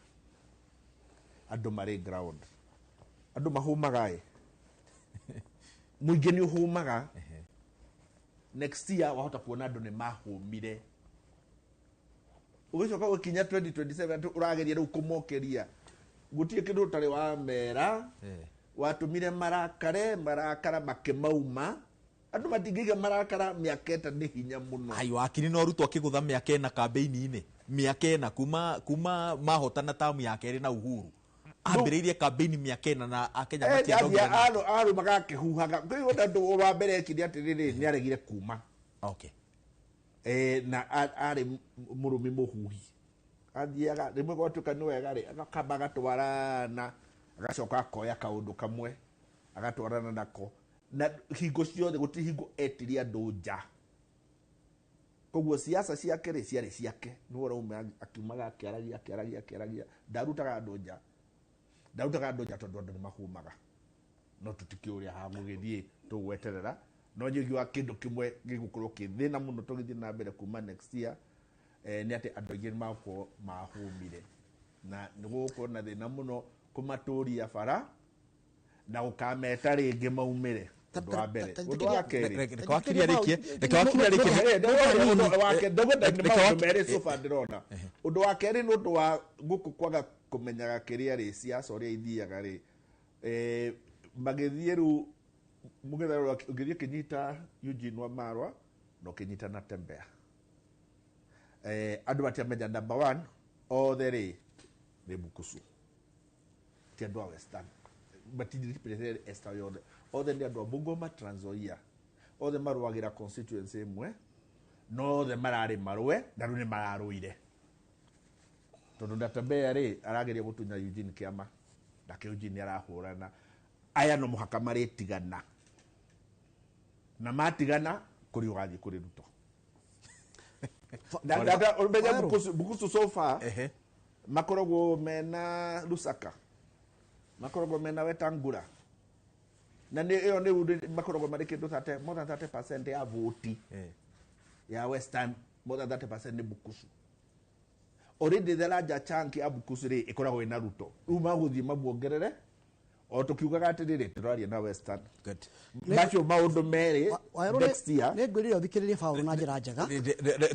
andu mari ground andu mahumaga muingi ni uhumaga next year wahota kuona andu ni mahumire ugicoka gukinya 2027 urageria riu kumokeria gutie kindu utari wa mera watumire marakara makimauma andu matingiga marakara miaka ni hinya muno ai wakiri no rutwo kigutha miaka na campaign-ini miaka na kuma mahotana tamu ya keri na Uhuru ambiririe campaign miaka na akenya matiadogira aru magakihuhaga kwiyo ndu wa mbere kidi atiriri ni aregire kuma okay na ari murumi muhuhi athiaga rimwe gwatuka ni wega ri akamba gatwarana agacoka akoya kaundu kamwe agatwarana nako na hingo ciothe guti hingo etiria andu nja koguo siasa ciake ri ciari ciake ni wora ume akiumaga akiaragia ndarutaga andu nja tondu andu ni mahumaga no tutikiuria ha mugithie tugweterera no nyigiwa kindu kimwe gigukorwo kithina muno tugithie na mbere kuma next year ni ati andu aingi mako mahumire na nigukorwo na thina muno kumaturia bara na ukameta ringi maumire undu wa mbere undu wa keri rekawakiria rikie undu wa keri ni undu wa guku kwaga kumenyaga kiria ri siasa uria ithiaga ri magithie ru mugetha ukithie kinyita Eugene Wamalwa no kinyita na Tembea andu batia number 1 othe ri ni Bukusu ti andu a Western batindiri president esta yothe othe ni andu a Bungoma Trans Nzoia othe maruagira constituency imwe no othe marari marwe na ru ni mararuire tondu Ndatembea ri arageria gutunya Eugene kiama ndake Eugene arahurana aya no muhaka maritigana na matigana kuri ugathi kuri Ruto Dada umenya bukusu so far. Makoragwo mena Lusaka. Makoragwo mena Wetangula. Na iyo ni makoragwo marikĩndũ more than 30% ya vote ya Western, more than 30% ni bukusu. Already the larger chunk ya bukusu ri ikoragwo ina Ruto. Rĩu magũthiĩ mabuongerere o tukiugaga atĩrĩrĩ tũraria na Western. Good. Macio maũndũ merĩ next year. Nĩ ngwĩrĩra ũthikĩrĩrie Paul na njĩra njega.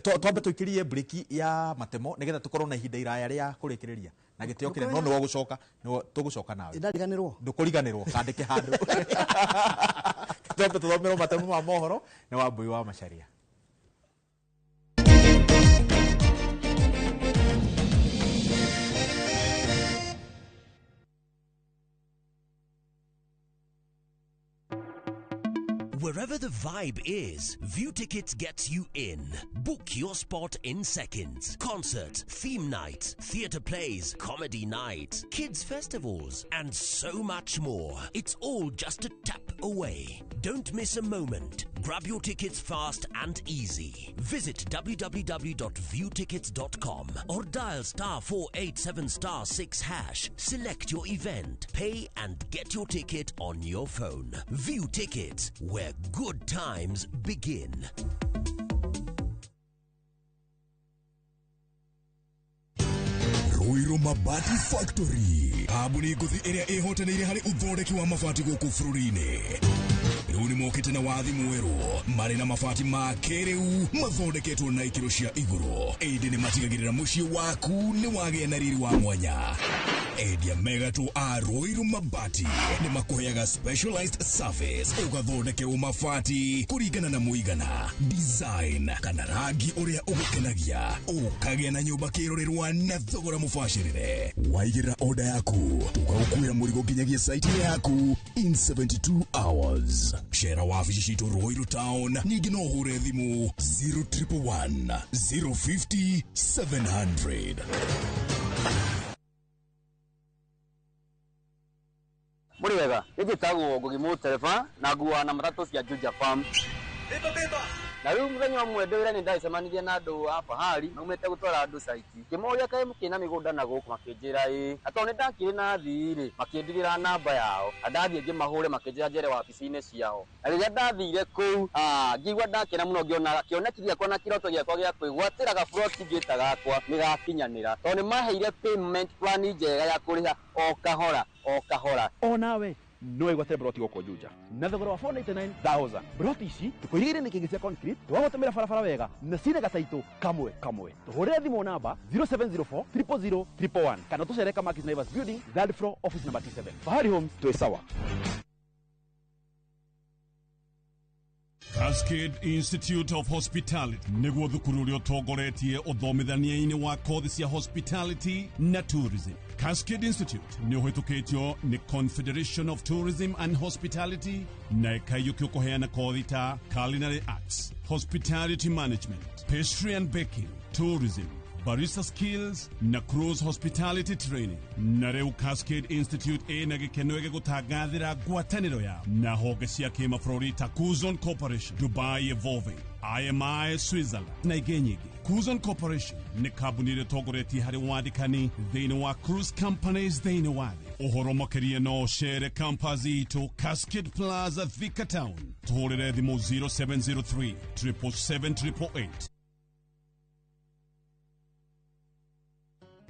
Twambe tũikĩrie break ya matemo nĩgetha tũkorwo na ihinda iraya rĩa kũrĩkĩrĩria. Na gĩtĩo kĩnene no nĩwe gũcoka, tũgũcoka nawe. Ndariganĩrwo. Ndũkũriganĩrwo kandĩke handũ. Twambe tũthomerwo matemo ma mohoro na Wambui wa Macharia. Wherever the vibe is, View Tickets gets you in. Book your spot in seconds. Concert, theme night, theatre plays, comedy night, kids festivals, and so much more. It's all just a tap away. Don't miss a moment. Grab your tickets fast and easy. Visit www.viewtickets.com or dial *487*6#. Select your event, pay, and get your ticket on your phone. View Tickets, where good times begin. Ruiru Mabati Factory. Kambuni nguthi iria ihotanĩire harĩ uthondeki wa mabati gũkũ bũrũri-inĩ. Rĩu nĩ mokĩte na wathi mwerũ marĩ na mabati ma kĩrĩu mathondeketwo na ikĩro cia igũrũ. Ĩndĩ nĩ matigagĩrĩra mũciĩ waku nĩ wagĩa na riri wa mwanya. Endia megatũ a Ruiru Mabati nĩ makũheaga specialized service ũgathondekerwo mabati kũringana na mũigana, design kana rangi ũrĩa ũgũkenagia, ũkagĩa na nyũmba kĩrorerwa na thogora mũbacĩrĩre. Waigĩrĩra order yaku tũgagũkuĩra mũrigo nginyagia site yaku in 72 hours. Shera wabici citũ Ruiru Town, ningĩ no ũhũre thimũ 0111 050 700. Muri wega, ĩgĩtagwo Ngugi Mũtereba na nguana na matatũ cia Juja Farm. Na rĩu mũthenya ũmwe ndĩwĩra nĩ ndacemanirie na andũ a Bahari maumĩte gũtwara andũ saiti. Kĩmoria kaĩ mũkĩna mĩgũnda na gũkũ makĩnjĩra atĩ nĩ ndakĩrĩ na thirĩ makĩndigĩra namba yao. Ndathiĩ ngĩmahũre makĩnjĩra njere wabici-inĩ ciao. Na rĩrĩa ndathire kũu ngĩigua ndakena mũno ngĩona kĩoneki gĩakwa na kĩroto gĩakwa gĩa kwĩgwatĩra gaburoti ngĩta gakwa nĩ gakinyanĩra. Tondũ nĩ maheire payment plan njega ya kũrĩha o kahora o kahora. O nawe no igwate broti goko Juja na thogora wa 499,000. Broti ici tukoigire nĩ kĩngĩ cia concrete twagũtũmĩra barabara wega na cine gataitũ kamwe. Tũhũrĩre thimũ namba 0704 000 111 kana tũcere Kamakis Naivas Building, third floor, office number T7. Bahari Homes, twĩ sawa. Cascade Institute of Hospitality nĩguo thukuru ũrĩa ũtongoretie ũthomithania-inĩ wa kothi cia hospitality na tourism. Cascade Institute nĩ ũhĩtũkĩtio nĩ Confederation of Tourism and Hospitality na ĩkaiyũkio kũheana kothi ta culinary arts, hospitality management, pastry and baking, tourism, barista skills na cruise hospitality training. Na rĩu Cascade Institute ĩna gĩkeno gĩgũtangathĩra ngwatanĩro yao na honge cia kĩmabũrũri ta Kuzon Corporation, Dubai Evolving, IMI Switzerland na ingĩ nyingĩ. Kuzon Corporation nĩ kambuni ĩrĩa ĩtongoretie harĩ wandĩkani thĩinĩ wa cruise companies thĩinĩ wa thĩ. Ũhoro makĩria no cere campus itũ Cascade Plaza Thika Town. Tũhũrĩre thimũ 0703 777 888.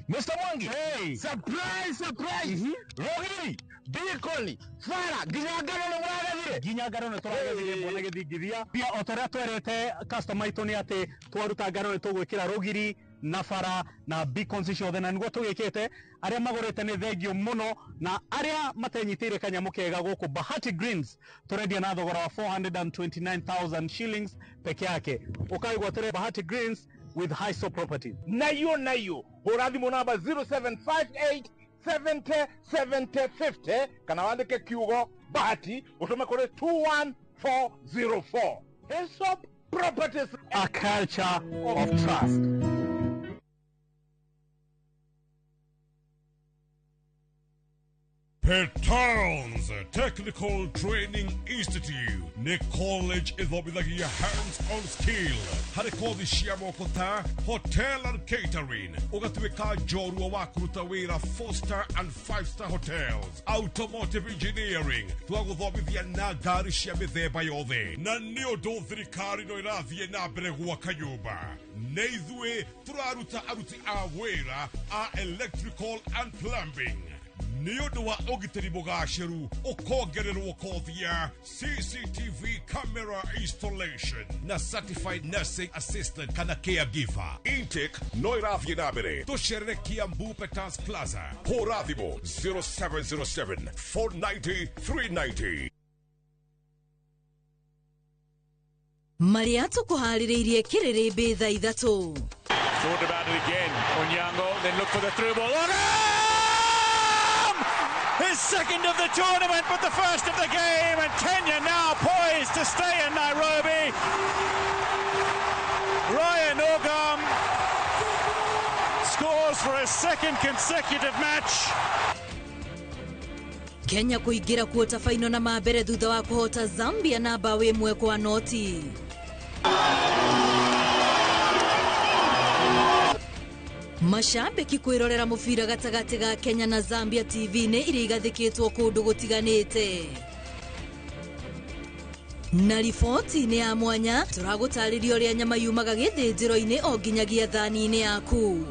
Mr. Mwangi. Hey. Surprise. Rohiri. Bikoni. Fara. Ginyagaro no mwagathire. Ginyagaro no tũragathire mbona gĩthingithia. Pia o torĩa twerete customer itũ nĩ atĩ twaruta ngano nĩ tũgwĩkĩra rũgiri na bara na beacons ciothe na nĩguo tũgĩkĩte. Arĩa magũrĩte nĩ thengio mũno na arĩa matenyitĩire kanyamũ kega gũkũ Bahati Greens tũrendia na thogora wa 429,000 shillings peke yake. Ũkaigwatĩre Bahati Greens with high soap properties. Nayo. Hũra thimũ namba 0758 70 70 50 kana wandĩke kiugo Bahati ũtũme kũrĩ 21404. Hillsop Properties, a culture of trust. Petals Technical Training Institute nĩ college ĩthomithagia hands-on skill harĩ kothi cia moko ta hotel and catering, ũgatuĩka njorua wa kũruta wĩra 4-star and 5-star hotels, automotive engineering, twagũthomithia na ngari cia mĩthemba yothe, na nĩ ũndũ thirikari no ĩrathiĩ na mbere gwaka nyũmba. Nĩ ithuĩ tũraruta aruti a wĩra a electrical and plumbing. Nĩ ũndũ wa ũgitĩri mũgacĩru ũkongererwo kothi ya CCTV camera installation na certified nursing assistant kana caregiver. Intake no ĩrathiĩ na mbere. Tũcerere Kiambu Petals Plaza, hũra thimũ 0707 490 390. Maria tũkũharĩrĩirie Kĩrĩrĩmbĩ thaa ithatũ. Thought about it again. Onyango, then look for the through ball. His second of the tournament, but the first of the game, and Kenya now poised to stay in Nairobi. Ryan Ogam scores for his second consecutive match. Kenya kũingĩra kuota faino na mambere thutha wa kũhota Zambia na bao 1-0. Mashabiki kwirorera mubira gatagati ga Kenya na Zambia TV-inĩ iria igathikĩtwo kũndũ gũtiganĩte. Na riboti-inĩ ya mwanya tũragũtarĩria ũrĩa nyama yumaga gĩthĩnjĩro-inĩ o nginyagia thani-inĩ yaku.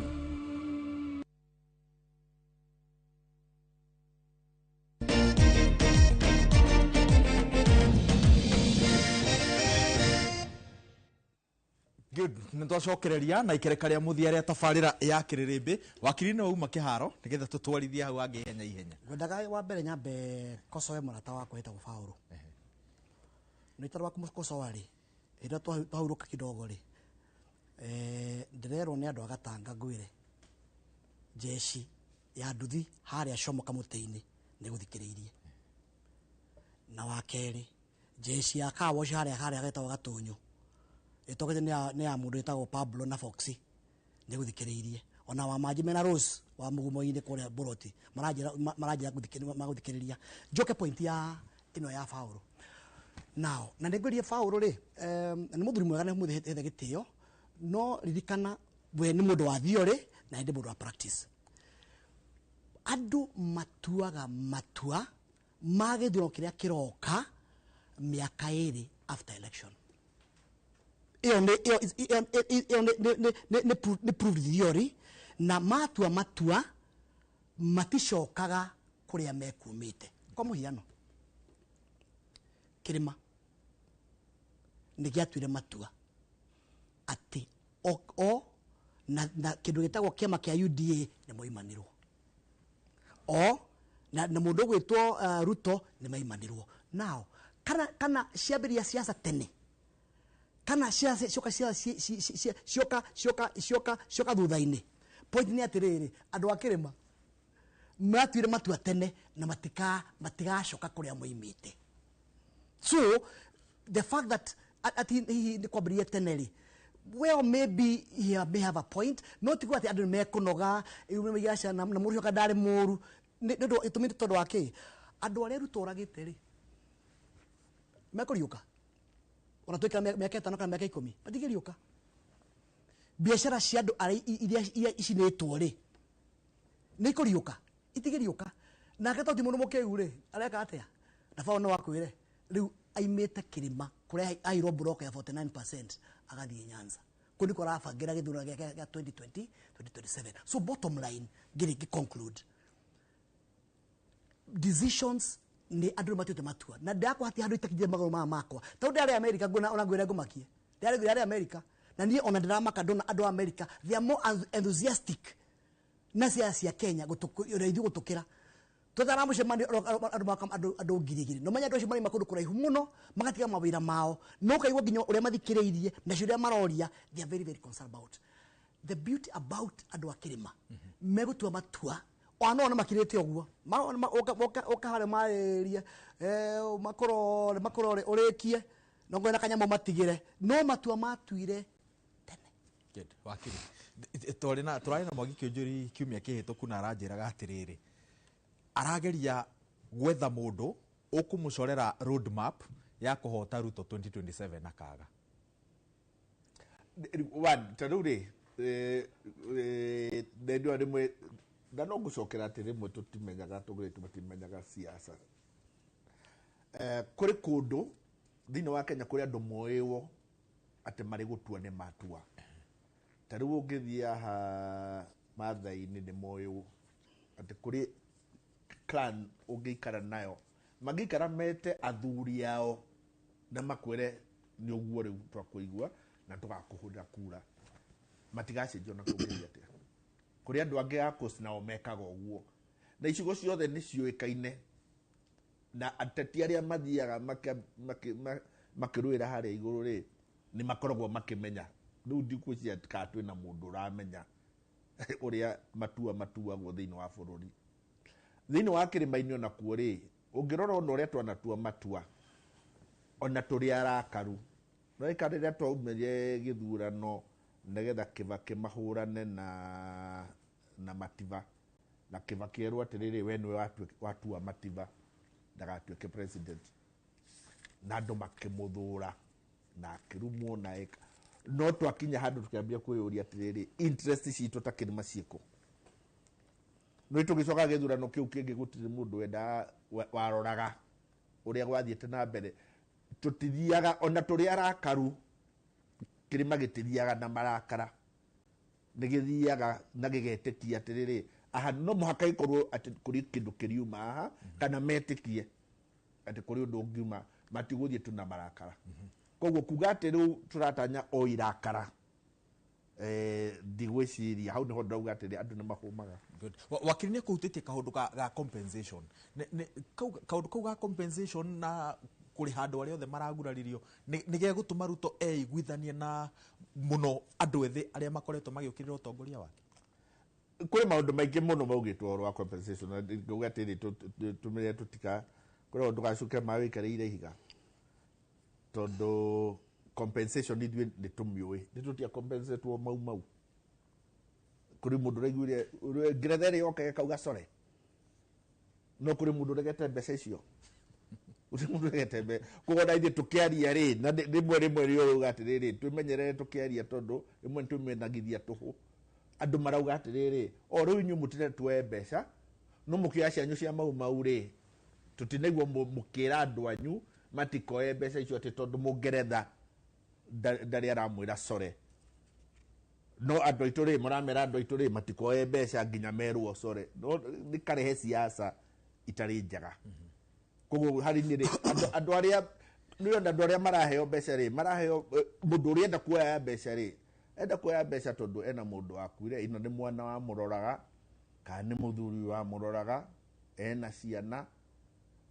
Good. Nĩtwacokereria na ikereka rĩa mũthia rĩa tabarĩra ya Kĩrĩrĩmbĩ. Wakiri nĩ wauma kĩharo nĩgetha tũtwarithie hau angĩ ihenya. Ngwendaga wa mbere nyambe kosoe mũrata wakwa wĩtagwo Paul. Nĩ tondũ wa kũmũkosoa rĩ, ĩrĩa twahurũka kidogo rĩ. Ndĩrerwo nĩ andũ a Gatanga ngwĩre jeshi ya nduthi harĩa Shomo kamũtĩ-inĩ nĩ gũthikĩrĩirie. Na wa kerĩ jeshi ya Kawosh harĩa getagwo Gatonyo ĩtogete nĩ ya mũndũ wĩtagwo Pablo na Foxy nĩ gũthikĩrĩirie. Ona wa Manji mena Rose wa mũgumo-inĩ kũrĩa Boroti marajĩra gũthikĩrĩria. Njoke point ya ĩno ya Paul. Now na nĩngwĩrie Paul rĩ, nĩ mũthuri mwega nĩ mũthĩte gĩtĩo, no ririkana we nĩ mũndũ wa theory na ndĩ mũndũ wa practice. Andũ matuaga matua ma gĩthurano kĩrĩa kĩroka mĩaka 2 after election. Ni proved theory na matua maticokaga kuria mekumite. Kwa muhiano Kĩrĩma nĩ gĩatuire matua ati o na kĩndũ gĩtagwo kĩama kĩa UDA nĩ moimanirwo na mũndũ gwĩtwo Ruto nĩ maimanirwo. Now kana ciambĩrĩria siasa tene kana cionka thutha-inĩ. Point nĩ atĩrĩrĩ, andũ a Kĩrĩma matuire matua tene na matigacoka kũrĩa moimĩte. So the fact that hihi nĩ kwambĩrĩria tene rĩ, well maybe he may have a point. No tiguo atĩ andũ nĩ mekũnoga na mũndũ ũcio ndarĩ mũru ĩtũmĩte tondũ wa kĩ. Andũ arĩa Ruto oragĩte rĩ mekũriũka ona twĩka mĩaka 5 kana mĩaka 10 matigĩriũka. Biacara cia andũ iria icinĩtwo rĩ nĩ ikũriũka itigĩriũka. Na agatoti mũndũ mũkĩgu rĩ areka atĩa na Paul no wakwĩre rĩu aimĩte Kĩrĩma kũrĩa airwo block ya 49% agathiĩ Nyanza kũndũ kũrabangĩra gĩthurano gĩa 2020 2027. So bottom line ngĩ conclude decisions ni andũ matuĩte matua na ndakũhati handũ itakithie magũrũ ma makwa. Tondũ ndĩarĩ America ona ngwĩre ngũmakie ndĩarĩ America na niĩ ona ndĩramaka ndona andũ a America they are more enthusiastic na cia Kenya gũtũkĩra gũtũkĩra. Tũtaramucemania andũ ngiri no manya andũ acio marĩ makũndũ kũraihu mũno magatiga mawĩra mao no kaigua nginya ũrĩa mathikĩrĩirie na ciũria maroria they are very very concerned about. The beauty about andũ a Kĩrĩma megũtua matua ona makirĩte ũguo oka harĩa marĩria makorore ũrĩkie no ngwena kanyamũ matigĩre no matua matuire tene. Good. Wakiri tũrarĩ na Mwangi Kĩũnjũri kiumia kĩhĩtũku na aranjĩraga atĩrĩrĩ arageria gwetha mundu ukumucorera roadmap ya kuhota Ruto 2027 akaga? Tariu ri ndio rimwe no gucokera ati rimwe tutimenyaga tutimenyaga siasa kuri kundu thini wa Kenya kuri andu moiwo ati mari gutua ni matua. Tariu ungithia ha mathai-ini ni moiwo ati kuri clan ungikara nayo magikara mete athuri yao na makwire ni uguo riu twakuigua na tugakuhura kura matigacenjio na kugeria atia kuri andu angi akos nao mekaga uguo na icigo ciothe ni ciuikaine na ateti aria mathiaga makirwira haria iguru ri ni makoragwo makimenya riu ndikucia katwe na mundu uramenya uria matuagwo thiini wa bururi thiini wa Kĩrĩma-inĩ ona kuo ri ungirora ona uria twanatua matua ona turi arakaru no ikarira twaumerie githurano negetha Kibaki mahurane na Mativa na Kibaki erwo atiriri we niwe watua Mativa ndagatuike president na andu makimuthura na akirumwo na eka no twakinya handu tukiambia kwiyuria atiriri interest citu ta Kĩrĩma ciiko no tugicoka githurano kiu kingi gutiri mundu wenda waroraga uria gwathiete na mbere tutithiaga ona turi arakaru Kĩrĩma gitithiaga na marakara nigithiaga na gigetikia atiriri aha no muhaka ikorwo ati kuri kindu kiriuma aha kana metikie ati kuri undu ungiuma matiguthie tu na marakara koguo kuga ati riu turatanya o irakara ndigwiciria hau niho ndauga atiri andu ni mahumaga. Good. Wakiri ni kuhutitie kaundu ga compensation kaundu kau ga compensation na kuri handu aria othe maraguraririo nige gutuma Ruto eigwithanie na muno andu ethi aria makoretwo magiukirira utongoria wake. Kuri maundu maingi muno maugitwo rwa compensation ngauga atiri tumire tutika kuri undu gacuke mawikariire ihiga tondu compensation ni tumiui ni tutia compensate wo mau kuri mundu reguire ngerethere yoke kauga sore no kuri mundu regete mbeca icio uri mundu regete mbe kugona ithe tukiaria ri na rimwe rio gatiriri twimenyerere tukiaria tondu rimwe tumenagithia tuhu andu marauga atiriri o riu nyu mutire twe mbeca no mukia cianyu cia mau ri tutinaigwo mukira andu anyu matikoe mbeca icio ati tondu mungeretha ndari aramwira sore no andu aitu ri muramera andu aitu ri matikoe mbeca nginya merwo sore no nikarehe siasa itari njega koguo hari ni ri andu aria ni andu aria maraheo mbeca ri maraheo mundu uria enda kuoya mbeca ri enda kuoya mbeca tondu ena mundu akuire ino ni mwana wa muroraga kana ni muthuri wa muroraga ena ciana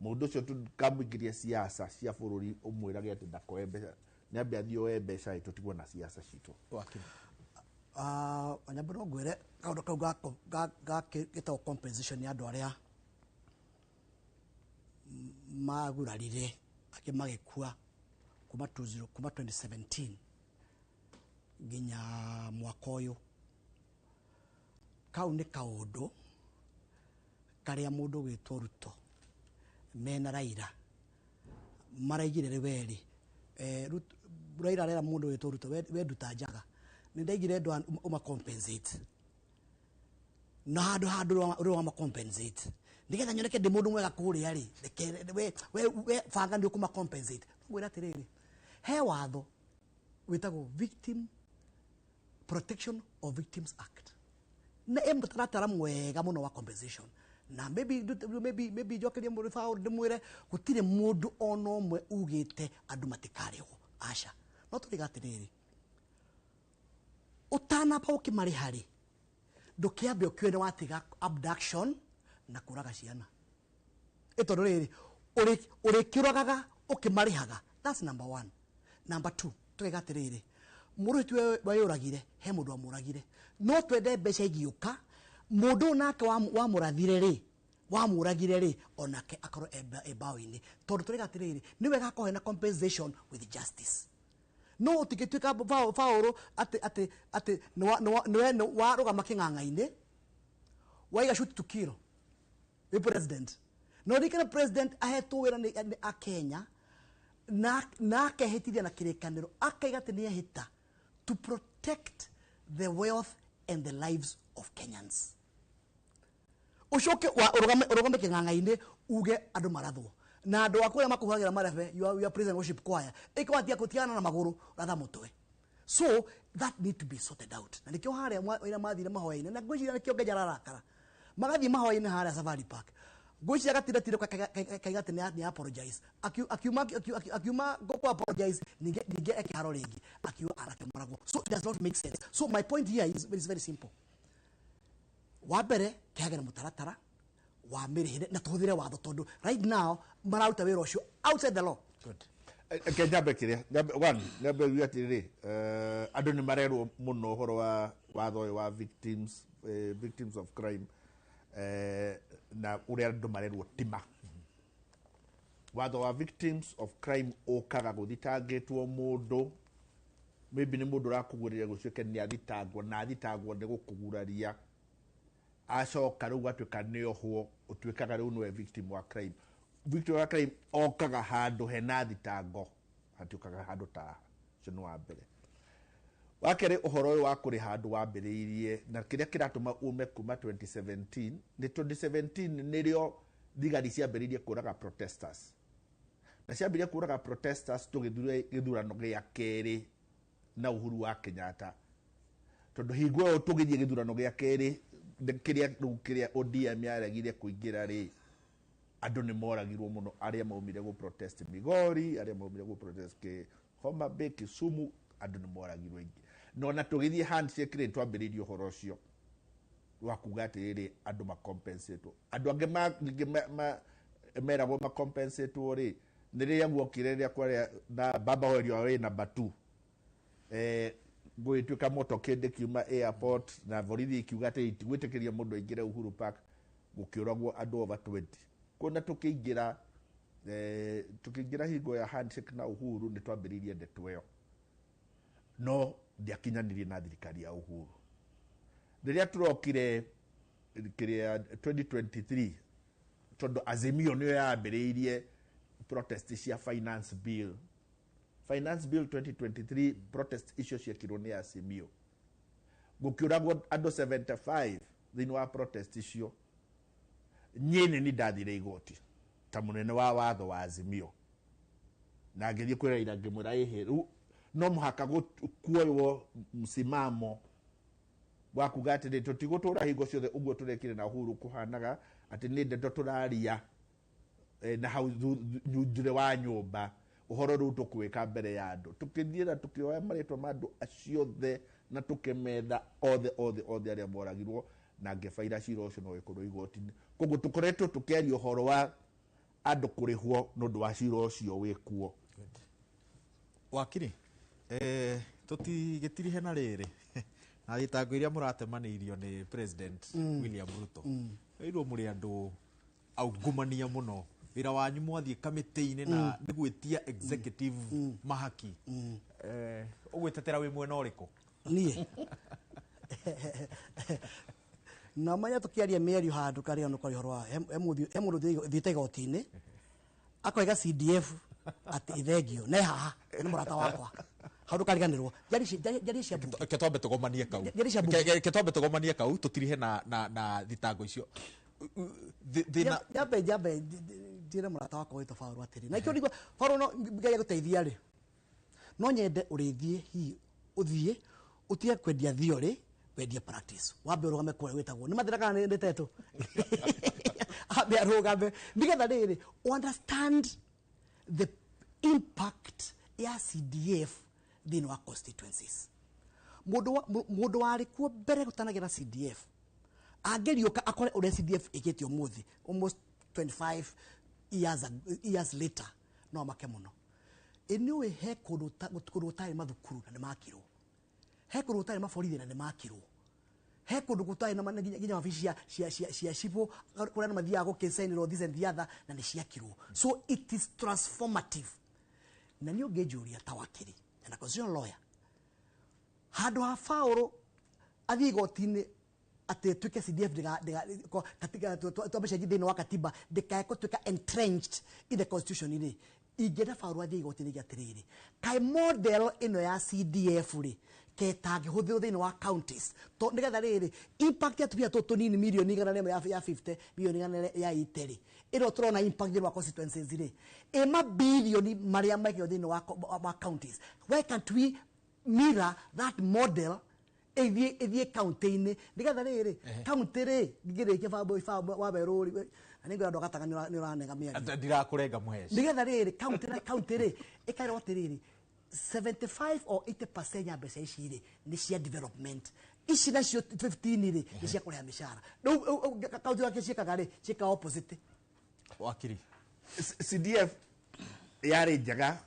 mundu ucio tukamuingiria siasa cia bururi umwirage ati ndakoe mbeca ni ambia thioe mbeca itu tigwo na siasa citu wakiri anyambura ngwire kaundu kau ga gitawo compensation ya andu aria magurarire magikua kuma 2017 nginya mwaka uyu kau ni kaundu karia mundu gwitwo Ruto mena Raila maraigire riweri Raila rera mundu gwitwo Ruto we nduta njaga ni ndaigire ndo uma compensate na handu ro ma compensate nigetha nyoneke ndi mundu mwega kuria ri we fanga ndi kuma compensate ngwira atiriri he watho witagwo Victim Protection of Victims Act na mtaratara mwega muno wa compensation na maybe jokerie mundu fa ndimwire gutire mundu ono mwe ugite andu matikariho asha no turigatiriri utana pa ukimari hari ndukiambe ukione watiga abduction na kuraga ciana itondo riri uri kiragaga ukimarihaga. That's number 1. Number 2 tugigatiriri muruti we uragire he mundu amuragire no twende mbeca igiuka mundu nake wa murathire ri onake akoro ebaoini tondu turigatiriri niwe gakohe na compensation with justice no tikituika faoro ati no waruga making'ang'aine waiga shoot to kill the president no rikana president ahetwo wira ni a Kenya na akehitithia na kirikaniro akaiga ati ni ahita to protect the wealth and the lives of Kenyans. Ushoke wa urugame king'ang'a-ini uge andu marathwo na andu akuria makuhagira marebe your prison worship choir ikwatia kutiana na maguru ratha mutwe. So that need to be sorted out. Na nikyo haria ina mathire mahoya-ini na ngwiciria nikyo ngejara rakara magathi mahoya-ini haria Safari Park ngwiciria gatira kaiga ati ni apologize akiuma go apologize ninge ekiharo ringi akiwa arakemaragwo. So it does not make sense. So my point here is very simple. Wabere kihagera mutaratara wa mirihire na tuhuthire watho tondu right now marauta wira ucio outside the law. Good. Kejambe kiria ngambe wiatiri andu ni marerwo muno horo wa watho wa victims of crime na uria andu marerwo tima. Watho wa victims of crime okaga guthitangitwo mundu maybe ni mundu rakugurira gucioke ni athitangwo na athitangwo ni gukuguraria acoka riu gatwika niohwo utwikaga riu niwe victim wa crime. Victim wa crime okaga handu hena thitango hatukaga handu ta cino wa mbere. Wakere uhoro uyu wa kuri handu wa mberiirie na kiria kiratuma ume kuma 2017 ni 2017 nirio thigari ciambiriirie kuraga protesters na ciambiririe kuraga protesters tugithura githurano gia keri na Uhuru wa Kenyatta tondu hingo tugithie githurano gia keri kiria ODM yaregire kuingira ri andu ni moragirwo muno aria maumire go protest Migori aria maumire go protest ke Homa Bay Kisumu andu ni moragirwo ingi no na tugithie handshake ri twambiririo horo ucio wa kuga atiri andu ma compensate andu ange meragwo ma compensate ri niria guokireria kwaria na baba werio we na batu gwituka moto kende kiuma airport na borithi kiuga ati gwitikiria mundu aingira Uhuru Park gukiuragwo andu over 20 kuna tukiingira hingo ya handshake na Uhuru ni twambiririe ndeto iyo no ndiakinyanirie na thirikari ya Uhuru riria turokire kiria 2023 tondu Azimio niyo yaambiriirie protest cia finance bill 2023 protest icio ciekirwo ni Azimio gukiuragwo andu 75 thini wa protest icio nyene ni ndathire igoti ta munene wa watho wa Azimio na ngithie kwira ngimura ihiru no muhaka kuoywo msimamo wa kuga ati tutigutura hingo ciothe uguo turekire na Uhuru kuhanaga ati ni ndeto turaria na hau njure wa nyumba uhoro ru tukwika mbere ya andu tukithiira tukioya maritwa mandu aciothe na tukemetha othe aria moragirwo na ngefaira cira ucio no ikorwo igoti-ini koguo tukoretwo tukiaria uhoro wa andu kurihwo nondu wa cira ucio wikuo. Wakiri tutigitirihe na riri na thitango iria muratemanirio ni President William Ruto irwo muri andu aungumania muno wira wanyu mwathie kamiti-ini na nigwitia executive mahaki ugwitetera wi mwena uriku nie na manya tukiaria mĩario handu karia no kari horwa emundu thiite igoti-ini akoiga CDF ati Ithengio ne haha ni murata wakwa handu kariganirwo jari cia bunge ketombe tugomanie kau tutirihe na thitango icio jambe ndire murata wakwa wito Fauru atiri na ikio ndigwa Fauru no ngai guteithia ri no nyende urithie hi uthie utie kwendia thiori wendia practice wambe urugame kwa wetagwo ni mathira ni ndeteto abe arugambe nigetha riri understand the impact ya CDF thini wa constituencies mundu wari kuo mbere gutanagira CDF angerioka akore ure CDF ikitio muthi almost 25 years later no make muno eniwe he kundu tari mathukuru na makirwo he kundu tari maborithi na makirwo he kundu gutari na ginya wabici cia cibo kuria mathia go kisainiro this and the other na ni ciakirwo. So it is transformative na ni ungejuria tawakiri and a constitutional lawyer handu ha Fauru athi igoti-ini ati tuke CDF katika tuamesha jidini wa katiba dikaeko tuka entrenched in the constitution ini igeda faru athi igotini gya tiriri kai model ino ya CDF ri ke tagi huthio thini wa counties to nigetha riri impact ya tupia to nini milioni igana rĩmwe ya 50 milioni igana ya iteri ino turona impact wa constituencies ri ema bilioni maria maikio thini wa counties. Why can't we mirror that model ethie county-ini nigetha riri county ri ngirikia wa beruri aningo ando gatanga ni uranega miari ndirakurenga muheshi nigetha riri county ri ikaira otiriri 75 or 80% ya mbeca ici ri ni cia development ici nacio 15 ri ni cia kureha mishara county yake ciekaga ri cieka opposite wakiri CDF yari njega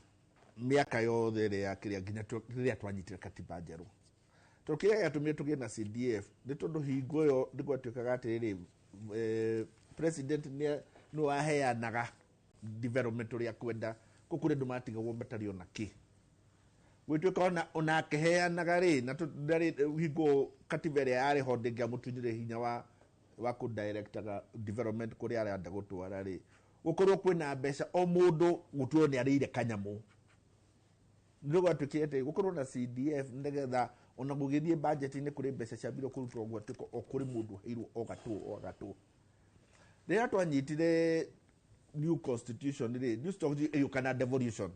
miaka yothe ri ya kiria nginya riria twanyitire katiba njeru tukiria yatumire tugie na CDF ni tondu hingo yo ndigwatuikaga atiriri president no aheanaga development ria kwenda kukure ndu matigagwo matario na ki gwituika ona akeheanaga ri na ndari hingo katiba ria yari ho ndingia mutunyire hinya wa ku directaga development kuri arenda gutwara ri gukorwo kwina mbeca o mundu gutuo ni arire kanyamu ndigwatuikite gukorwo na CDF ndigetha ona gugithie budget ni kuri mbeca cia biro kurutwo gwatuika o kuri mundu heirwo o gatu rĩrĩa twanyitire new constitution ri new strategy iyo kana devolution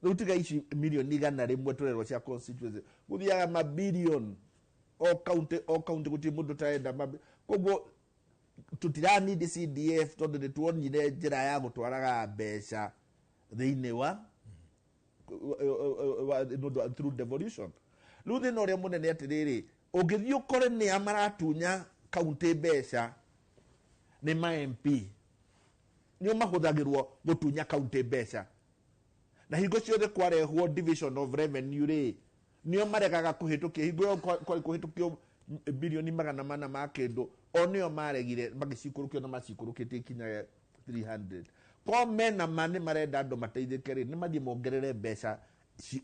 rĩu tiga ici milioni igana rĩmwe turerwo cia constituency guthiaga mabilion o county guti mundu taenda koguo tutirani CDF tondu ni tuonire njira ya gutwaraga mbeca thĩinĩ wa through devolution. Rĩu thĩna ũrĩa mũnene atĩrĩrĩ ũngĩthiĩ ũkore nĩ amaratunya county mbeca ni ma MP nĩ mahũthagĩrwo gũtunya county mbeca na hingo ciothe kwarehwo division of revenue ri nĩo maregaga kũhĩtũkia hingo yo kũhĩtũkio bilioni 400 ma kĩndũ o nĩo maregire magĩcikũrũkio na macikũrũkĩtie kinya 300 kwa mena mane marenda andũ mateithĩke ri nĩ mathiĩ mongerere mbeca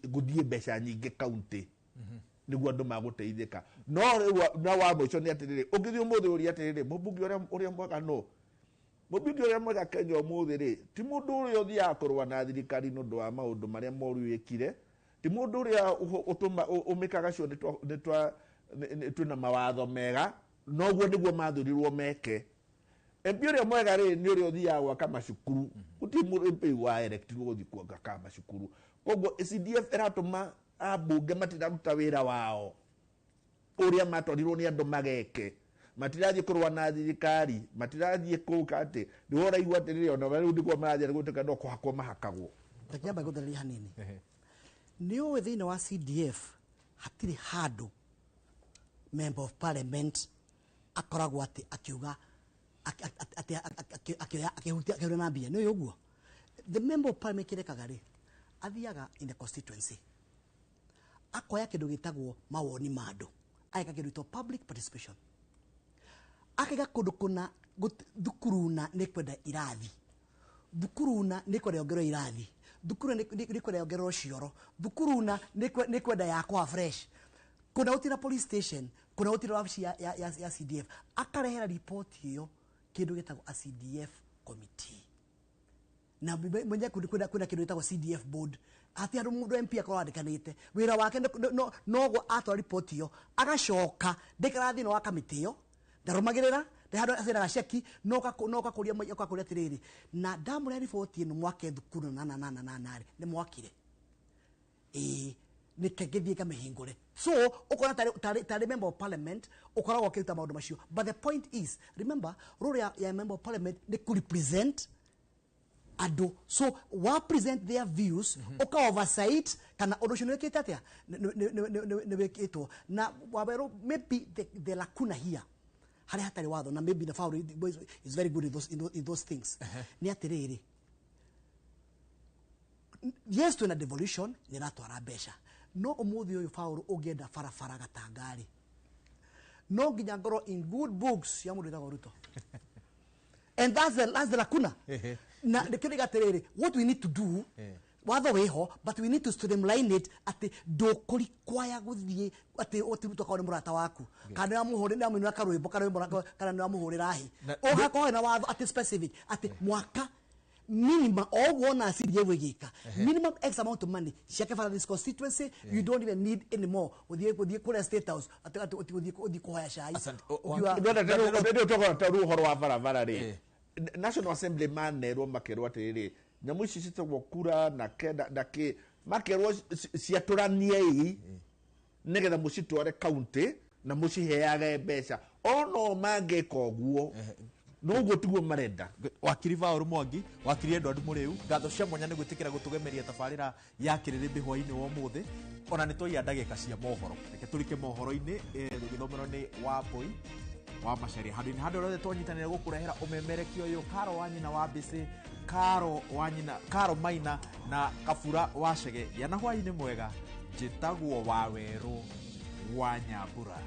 gũthiĩ mbeca nyingĩ county niguo andũ magũteithĩka no na wa mũico nĩ atĩrĩrĩ ũngĩthiĩ ũmũthĩ ũrĩa atĩrĩrĩ mũmbunge ũrĩa mwega no mũmbunge ũrĩa mwega Kenya ũmũthĩ rĩ ti mũndũ ũrĩa ũthiaga kũrũa na thirikari nĩ ũndũ wa maũndũ marĩa moru wĩkire ti mũndũ ũrĩa ũmĩkaga cio twĩna mawatho mega noguo nĩguo mathurirwo meke MP ũrĩa mwega rĩ nĩ ũrĩa ũthiaga gwaka macukuru gũtirĩ MP wa electirwo gũthiĩ gwaka macukuru koguo CDF ĩratũma abunge matiraruta wĩra wao ũrĩa matwarirwo nĩ andũ mageke matirathiĩ kũrũa na thirikari matirathiĩ kũũka atĩ nĩ ũraigua atĩrĩrĩ ona rĩu ndiguo marathiĩ gũtuĩka no kũhakwo mahakagwo takiamba gũtheria hanini nĩ ũĩ thĩinĩ wa CDF hatirĩ handũ member of parliament akoragwo atĩ akiuga akĩhutia na mbia nĩ ũguo the member of parliament kĩrekaga rĩ athiaga in the constituency akoya kĩndũ gĩtagwo mawoni ma andũ aika kĩndũ gĩtagwo public participation akaiga kũndũ kũna thukuru na nĩ kwenda irathi thukuru na nĩ kwenda ongerwo irathi thukuru nĩ kwenda ongerwo cioro thukuru na nĩ kwenda yakwa fresh kuna utira police station kuna utira wabici ya CDF akarehera report hiyo kindu gitagwo a CDF committee na mwenye kuna kindu gitagwo CDF board ati andu mundu MP akora andikanite wira wake nogo atwa report hiyo agacoka ndikarathi no committee yo ndarumagirira ndahado asira sheki noka kuria tiriri na ndamure report ino mwake thukuru na ni mwakire ni kegethie kamehingore so ukona tari member of parliament ukora wakiruta maundu macio but the point is remember role ya member of parliament ni ku represent ado so wa present their views uka oversight kana odoshono kete atia ne wekito na wabero maybe the lacuna here hari hatari watho na maybe the foul is very good in those things ni atiriri yes to na devolution ni ratwara besha no umuthi uyu faulu ugenda farafara gatangari no nginya ngoro in good books ya mundu itago Ruto and that's the lacuna na the kile gaterere what we need to do watho wiho but we need to streamline it ati ndukuri kwaya guthie ati otiruto kaone murata waku kana muhuri na mwina karwimbo kana na muhurira hi hako na watho ati specific ati mwaka minimum all one asiri wegika minimum x amount of money shake for this constituency you don't even need anymore with the state house ati odi kuhaya shai ndio horo wa barabara ri National Assembly manero makerwa tiriri nyamu ici citagwo kura na kenda ndaki makerwo ciaturanie i negetha mucitware county na muciheage mbeca ono mangeka uguo no guo tiguo marenda wakiri Vauru Mwangi wakiri Edward Muriu ngatho cia mwanya ni gwitikira gutugemeria tabarira ya Kĩrĩrĩmbĩ hwaini wa muthi ona nitwaia ndagika cia mohoro reke turike mohoro-ini rugithomero ni wa boy wa Macharia handini hando rothe twanyitanira gukurehera umemereki uyu Karo wanyina wa Mbisi Karo Maina na Kabura wa Chege yana hwaini mwega njitagwo wa Weru wa Nyambura.